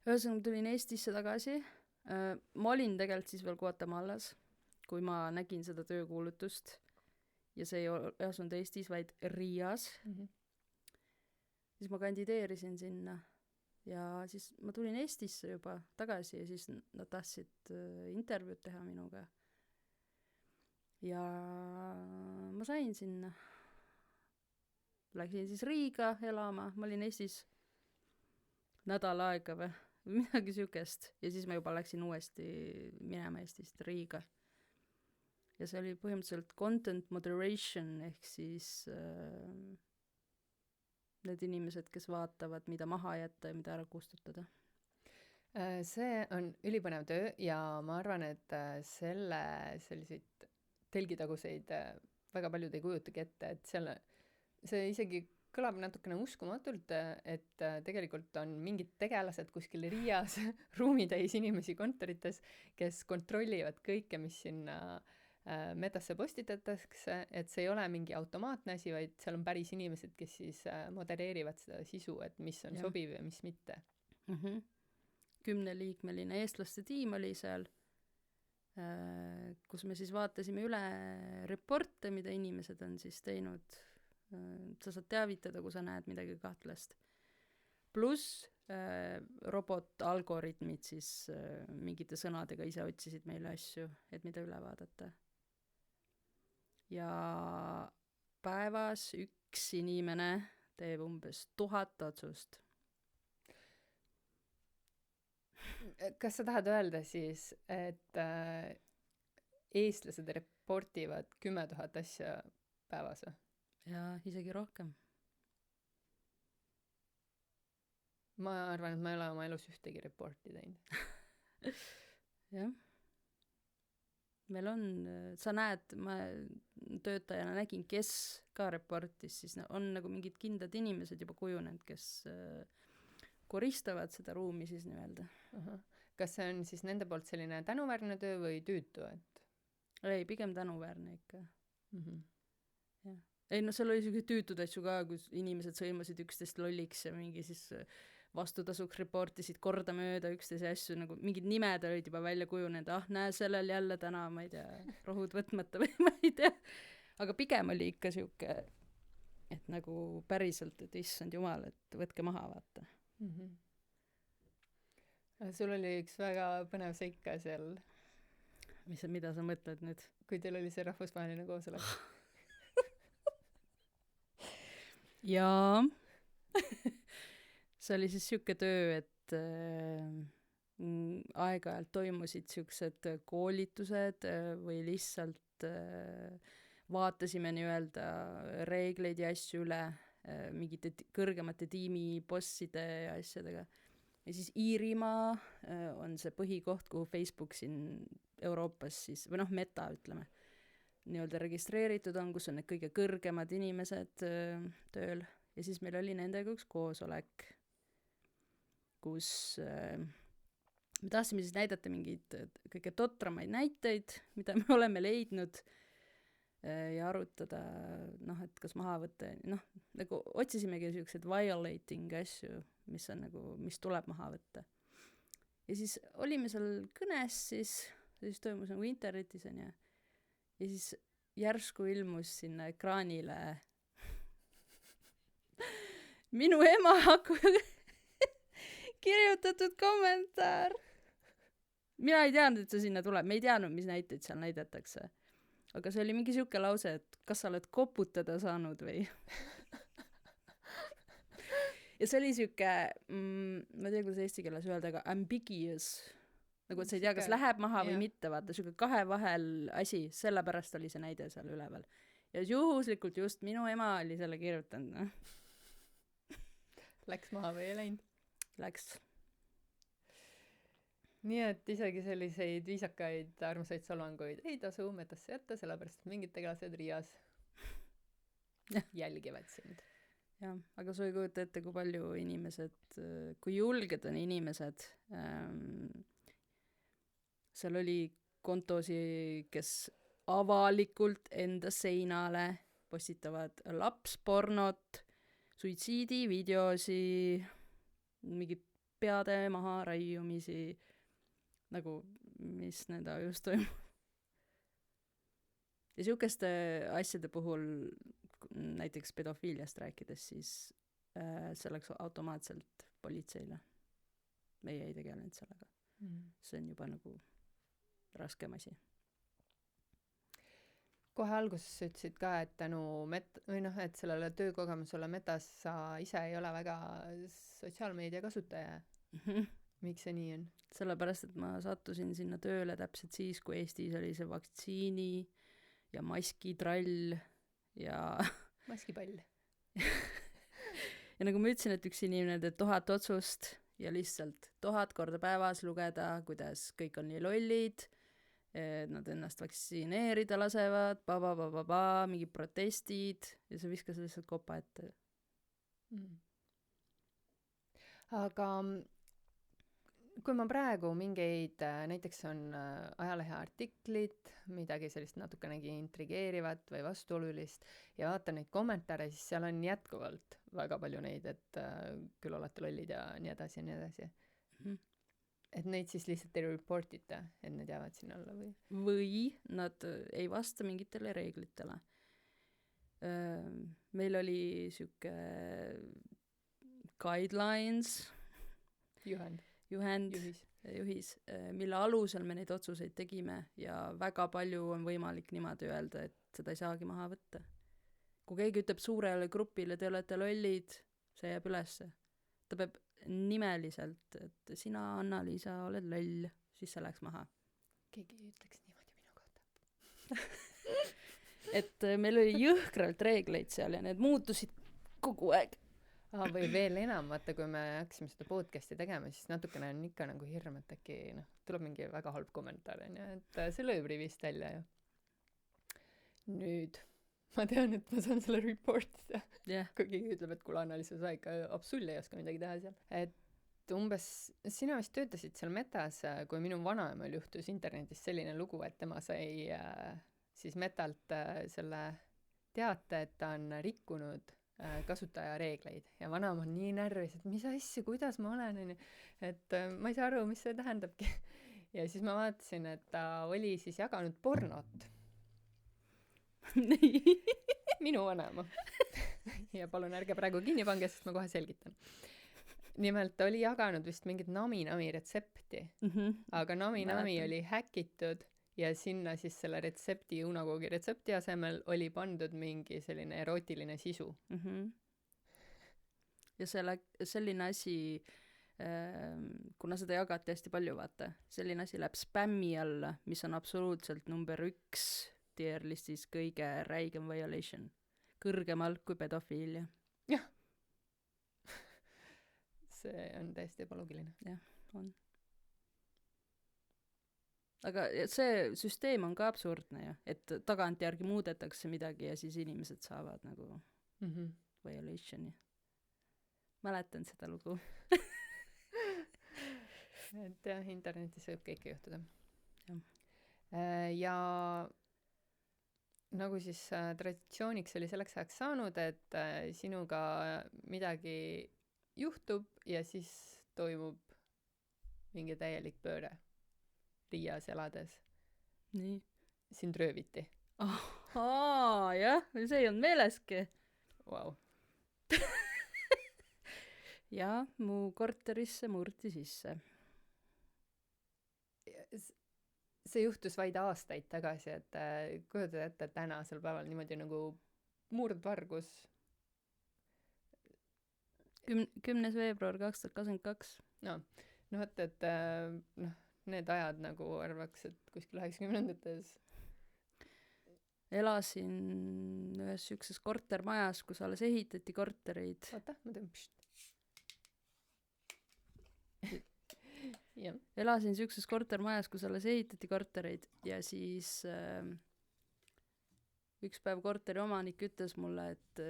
Ühesõnaga tulin Eestisse tagasi. Ma olin tegelikult siis veel Guatemalas, kui ma nägin seda töökuulutust ja see ei asunud Eestis, vaid Riias. Siis ma kandideerisin sinna ja siis ma tulin Eestisse juba tagasi ja siis nad tahtsid intervjuud teha minuga. Ja ma sain sinna. Läksin siis Riiga elama, ma olin Eestis nädal aega või midagi siukest ja siis ma juba läksin uuesti minema Eestist Riiga. Ja see oli põhimõtteliselt content moderation ehk siis need inimesed, kes vaatavad, mida maha jätta ja mida ära kustutada. See on ülipõnev töö ja ma arvan, et selle selliseid telgitaguseid väga paljud ei kujutagi ette, et see isegi kõlab natukene uskumatult, et tegelikult on mingid tegelased kuskil Riias ruumitäis inimesi kontorites, kes kontrollivad kõike, mis sinna metasse postitatakse, et see ei ole mingi automaatne asi, vaid seal on päris inimesed, kes siis modereerivad seda sisu, et mis on sobiv ja mis mitte. 10-liikmeline eestlaste tiim oli seal, kus me siis vaatasime üle reporte, mida inimesed on siis teinud. Sa saad teavitada, kui sa näed midagi kahtlast. Pluss robotalgoritmid siis mingite sõnadega ise otsisid meile asju, et mida üle vaadata. Ja päevas üks inimene teeb umbes 1000 otsust. Kas sa tahad öelda siis, et eestlased reportivad 10 000 asja päevas? Ja isegi rohkem. Ma arvan, et ma ei ole oma elus ühtegi reporti teinud. Jah. Meil on, sa näed, ma töötajana nägin, kes ka reportis, siis on nagu mingid kindlad inimesed juba kujunenud, kes koristavad seda ruumi siis nii-öelda. Kas see on siis nende poolt selline tänuväärne töö või tüütu, et? Ei, pigem tänuväärne ikka. Ja. Ei, no seal oli selline tüütud asju ka, kus inimesed sõimasid üksteist lolliks ja mingi siis vastutasuks reportisid kordamööda üksteise asju, nagu mingid nimed olid juba välja kujunenud, näe sellel jälle täna, ma ei tea, rohud võtmata või ma ei tea. Aga pigem oli ikka siuke, et nagu päriselt, et issand jumal, et võtke maha, vaata. Sul oli üks väga põnev seika seal. Mida sa mõtled nüüd? Kui teil oli see rahvusvaheline koosolek. Jaa. See oli siis siuke töö, et aeg-ajalt toimusid siuksed koolitused või lihtsalt vaatasime nii-öelda reegleid ja asju üle mingite kõrgemate tiimi bosside ja asjadega. Ja siis Iirimaa on see põhikoht, kuhu Facebook siin Euroopas siis, või Meta ütleme, nii-öelda registreeritud on, kus on need kõige kõrgemad inimesed tööl. Ja siis meil oli nendega üks koosolek, kus me tahtsime siis näidata mingeid kõige totramaid näiteid, mida me oleme leidnud ja arutada, et kas maha võtta, nagu otsisimegi siuksed violating asju, mis on nagu, mis tuleb maha võtta. Ja siis olime seal kõnes, siis toimus nagu internetis on ja siis järsku ilmus sinna ekraanile minu ema kirjutatud kommentaar. Mina ei teadnud, et see sinna tuleb, me ei teadnud, mis näiteid seal näidatakse. Aga see oli mingi siuke lause, et kas sa oled koputada saanud või? Ja see oli siuke, ma ei tea, kuidas eesti keeles öelda, aga ambiguous. Nagu, et sa ei tea, kas läheb maha või mitte, vaata, siuke kahe vahel asi, sellepärast oli see näide seal üleval. Ja juhuslikult just minu ema oli selle kirjutanud. Läks maha või ei läinud? Läks. Nii et isegi selliseid viisakaid armsaid solvanguid ei tasu metasse jätta, sellepärast et mingid tegelased Riias jälgivad sind. Jah, aga sa ei kujuta ette, kui palju inimesed, kui julged on inimesed. Seal oli kontosi, kes avalikult enda seinale postitavad lapspornot, suitsiidivideosi, mingid peade maha raiumisi, nagu mis nende just toimub. Ja siukeste asjade puhul, näiteks pedofiiliast rääkides, siis see läks automaatselt politseile. meie ei tegelenud sellega. See on juba nagu raskem asi. Kohe alguses sa ütlesid ka, et tänu et sellele töökogemusele Metas sa ise ei ole väga sotsiaalmeedia kasutaja. Miks see nii on? Sellepärast, et ma sattusin sinna tööle täpselt siis, kui Eestis oli see vaktsiini ja maskitrall ja Maskipall. ja nagu ma ütlesin, et üks inimene teeb 1000 otsust ja lihtsalt 1000 korda päevas lugeda, kuidas kõik on nii lollid, nad ennast vaktsineerida lasevad, mingid protestid ja see viskas lihtsalt kopa ette. Aga kui ma praegu mingeid, näiteks on ajalehe artiklid, midagi sellist natukenegi intrigeerivat või vastuolulist ja vaatan neid kommentaare, siis seal on jätkuvalt väga palju neid, et küll olete lollid ja nii edasi ja nii edasi. Et neid siis lihtsalt ei reportita, et need jäävad sinna alla või? Või nad ei vasta mingitele reeglitele. Meil oli siuke guidelines, juhis, mille alusel me neid otsuseid tegime ja väga palju on võimalik niimoodi öelda, et seda ei saagi maha võtta. Kui keegi ütleb suurele grupile, te olete lollid, see jääb ülesse. Ta peab nimeliselt, et sina, Anna-Liisa, oled loll, siis see läks maha. Keegi ei ütleks niimoodi minu kohta. Et meil oli jõhkralt reegleid seal ja need muutusid kogu aeg. Või veel enam, vaata, kui me hakkasime seda podcasti tegema, siis natukene on ikka nagu hirm, et äkki tuleb mingi väga halb kommentaar, et see lööb rivist välja ju. Nüüd ma tean, et ma saan selle reportida. Kui keegi ütleb, et kuule, Anna-Liisa, sa ikka absoluutselt ei oska midagi teha seal. Et umbes, sina vist töötasid seal Metas, kui minu vanaemal juhtus internetis selline lugu, et tema sai siis Metalt selle teate, et ta on rikkunud kasutajareegleid ja vanaema on nii närvis, et mis asja, kuidas ma olen, et ma ei saa aru, mis see tähendabki. Ja siis ma vaatasin, et ta oli siis jaganud pornot. Minu vanaema. Ja palun ärge praegu kinni pange, sest ma kohe selgitan. Nimelt ta oli jaganud vist mingit nami retsepti, aga nami oli häkitud ja sinna siis selle retsepti, õunakoogi retsepti asemel oli pandud mingi selline erootiline sisu. Ja selline asi, kuna seda jagati hästi palju, vaata, selline asi läheb spämmi alla, mis on absoluutselt number 1 tier listis kõige räigem violation. Kõrgemal kui pedofiilia. Jah. See on täiesti ebaloogiline. Jah, on. Aga see süsteem on ka absurdne ju, et tagantjärgi muudetakse midagi ja siis inimesed saavad nagu violationi. Mäletan seda lugu. Et jah, internetis võib kõike juhtuda. Ja. Ja nagu siis traditsiooniks oli selleks ajaks saanud, et sinuga midagi juhtub ja siis toimub mingi täielik pööre. Riias elades. Nii. Sind rööviti. Jah, see ei olnud meeleski. Wow. Ja mu korterisse murti sisse. See juhtus vaid aastaid tagasi, et kujutad ette tänasel päeval niimoodi nagu murdvargus. 10. veebruar 2022. No, vaata, et need ajad nagu arvaks, et kuskil 90-ndates. Elasin ühes sükses kortermajas, kus alles ehitati kortereid. Vaata, ma teen pšt. Elasin sükses kortermajas, kus alles ehitati kortereid ja siis üks päev korteri omanik ütles mulle, et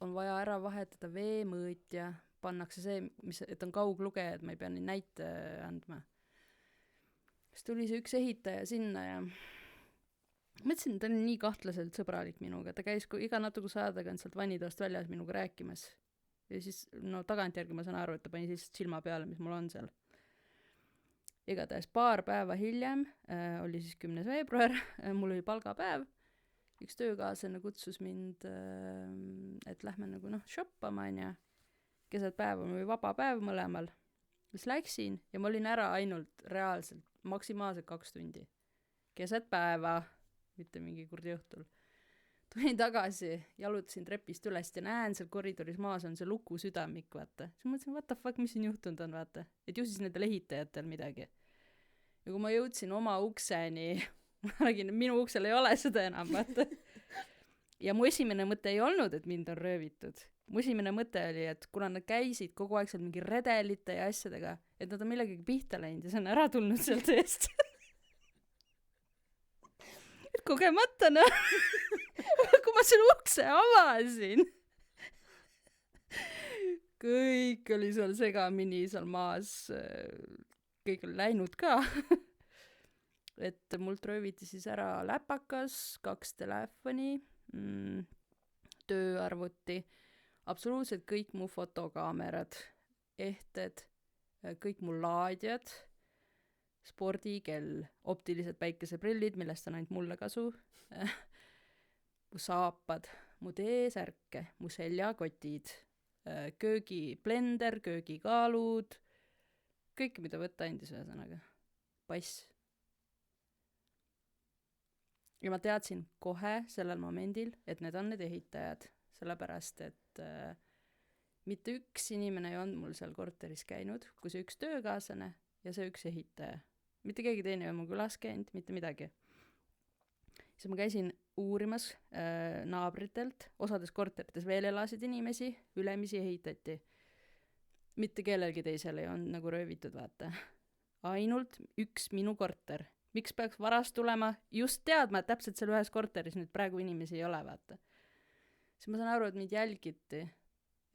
on vaja ära vahetada veemõõtja, pannakse see, et on kauglugeja, et ma ei pea neid näite andma. Siis tuli see üks ehitaja sinna ja mõtlesin, ta oli nii kahtlaselt sõbralik minuga, ta käis iga natukese aja tagant sealt vannitoast väljas minuga rääkimas ja siis tagantjärgi ma saan aru, et ta pani lihtsalt silma peale, mis mul on seal. Igatahes paar päeva hiljem oli siis 10. veebruar, mul oli palgapäev, üks töökaaslane kutsus mind, et lähme nagu shoppama, on ja keset päeva, mul oli vaba päev mõlemal siis läksin ja ma olin ära ainult reaalselt maksimaalselt 2 tundi. Keset päeva, mitte mingi kurdi õhtul. Tulin tagasi, jalutasin trepist üles ja näen seal koridoris maas on see luku südamik, vaata. Siis mõtlesin, what the fuck, mis siin juhtunud on, vaata. Et ju siis nendel ehitajatel midagi. Ja kui ma jõudsin oma ukseni, ma nägin, et minu uksel ei ole seda enam, vaata. Ja mu esimene mõte ei olnud, et mind on röövitud. Mu esimene mõte oli, et kuna nad käisid kogu aeg seal mingi redelite ja asjadega, et nad on millegagi pihta läinud ja see on ära tulnud sealt eest. Et kogemata, kui ma selle ukse avasin, kõik oli seal segamini seal maas, kõik oli läinud ka. Et mult rööviti siis ära läpakas, 2 telefoni, tööarvuti, absoluutselt kõik mu fotokaamerad, ehted, kõik mu laadjad, spordikell, optilised päikeseprillid, millest on ainult mulle kasu, mu saapad, mu T-särke, mu seljakotid, köögiblender, köögikaalud, kõik, mida võtta andis ühesõnaga, pass. Ja ma teadsin kohe sellel momendil, et need on need ehitajad, sellepärast, et mitte üks inimene ei olnud mul seal korteris käinud, kui see üks töökaaslane ja see üks ehitaja. Mitte keegi teine ei olnud mul külas käinud, mitte midagi. Siis ma käisin uurimas naabritelt, osades korterites veel elasid inimesi, ülemisi ehitati. Mitte kellelgi teisel ei olnud nagu röövitud, vaata. Ainult üks minu korter. Miks peaks varast tulema? Just teadma, et täpselt seal ühes korteris nüüd praegu inimesi ei ole, vaata. Siis ma saan aru, et mind jälgiti,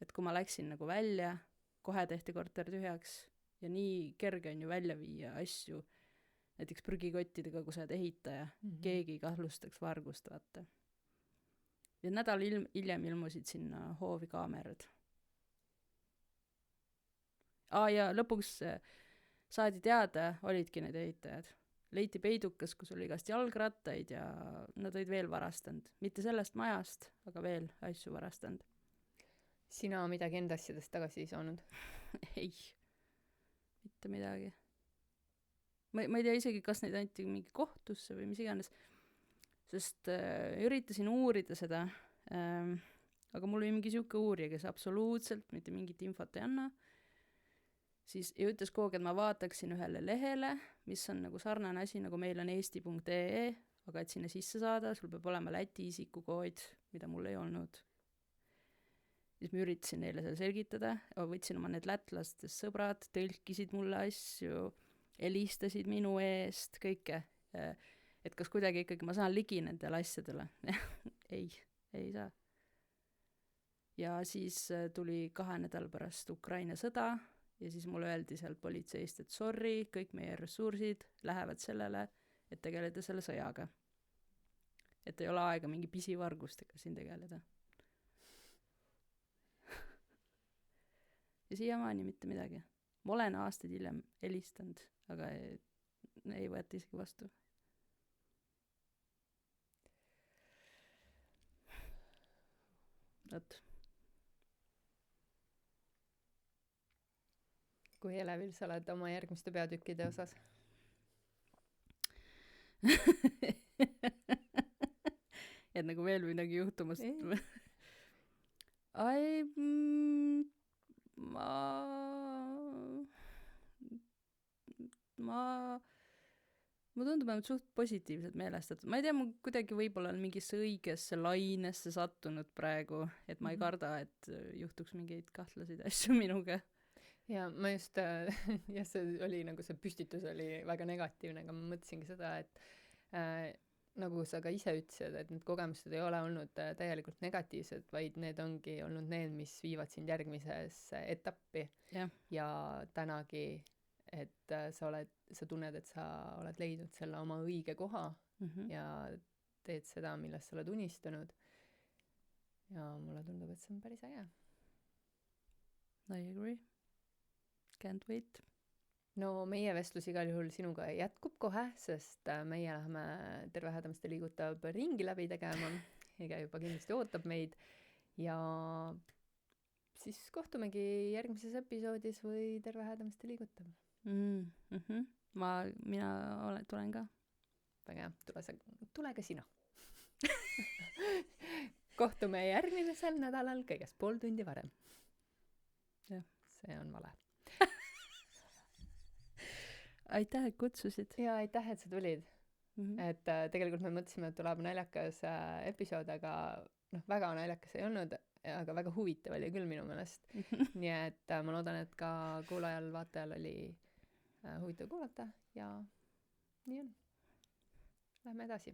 et kui ma läksin nagu välja, kohe tehti korter tühjaks ja nii kerge on ju välja viia asju, näiteks prügikottidega, kui sa oled ehitaja, keegi kahlustaks vargust, vaata. Ja nädal hiljem ilmusid sinna hoovi kaamerad. Ja lõpuks saadi teada, olidki need ehitajad. Leiti peidukas, kus oli igast jalgrattaid ja nad olid veel varastanud. Mitte sellest majast, aga veel asju varastanud. Sina midagi enda asjadest tagasi ei saanud? Ei, mitte midagi. Ma ei tea isegi, kas neid anti mingi kohtusse või mis iganes, sest üritasin uurida seda, aga mul oli mingi siuke uurija, kes absoluutselt mitte mingit infot ei anna. Siis ja ütles kogu aeg, et ma vaataksin ühele lehele, mis on nagu sarnane asi, nagu meil on eesti.ee, aga et sinna sisse saada, sul peab olema Läti isikukood, mida mul ei olnud. Siis ma üritasin neile seal selgitada, võtsin oma need lätlastest sõbrad, tõlkisid mulle asju, helistasid minu eest, kõike. Et kas kuidagi ikkagi ma saan ligi nendele asjadele. ei saa. Ja siis tuli 2 nädala pärast Ukraina sõda, ja siis mulle öeldi sealt politseist, et sorry, kõik meie ressursid lähevad sellele, et tegeleda selle sõjaga. Et ei ole aega mingi pisivargustega siin tegeleda. Ja siiamaani mitte midagi. Ma olen aastaid hiljem helistanud, aga ei võeta isegi vastu. Võt. Kui elevil sa oled oma järgmiste peatükkide osas? Et nagu veel midagi juhtumast. Ma tundub ainult suht positiivselt meelestatud. Ma ei tea, ma kuidagi võib-olla on mingisse õigesse lainesse sattunud praegu, et ma ei karda, et juhtuks mingeid kahtlaseid asju minuga. Ja ma just, jah, see oli nagu see püstitus oli väga negatiivne, aga ma mõtlesingi seda, et nagu sa ka ise ütlesid, et need kogemused ei ole olnud täielikult negatiivsed, vaid need ongi olnud need, mis viivad sind järgmisesse etappi. Ja tänagi, et sa tunned, et sa oled leidnud selle oma õige koha ja teed seda, millest sa oled unistanud. Ja mulle tundub, et see on päris äge. I agree. Can't wait. No meie vestlus igal juhul sinuga jätkub kohe, sest meie läheme Terve Hädamiste liigutab ringi läbi tegema. Ega juba kindlasti ootab meid. Ja siis kohtumegi järgmises episoodis või terve Häädemeeste liigutav. Mina tulen ka. Väga hea, tule ka sina. Kohtume järgmisel nädalal kõigest pool tundi varem. Jah. See on vale. Aitäh, et kutsusid. Ja aitäh, et sa tulid. Et tegelikult me mõtlesime, et tuleb naljakas episood, aga väga naljakas ei olnud, aga väga huvitav oli küll minu meelest. Nii et ma loodan, et ka kuulajal, vaatajal oli huvitav kuulata ja nii on. Lähme edasi.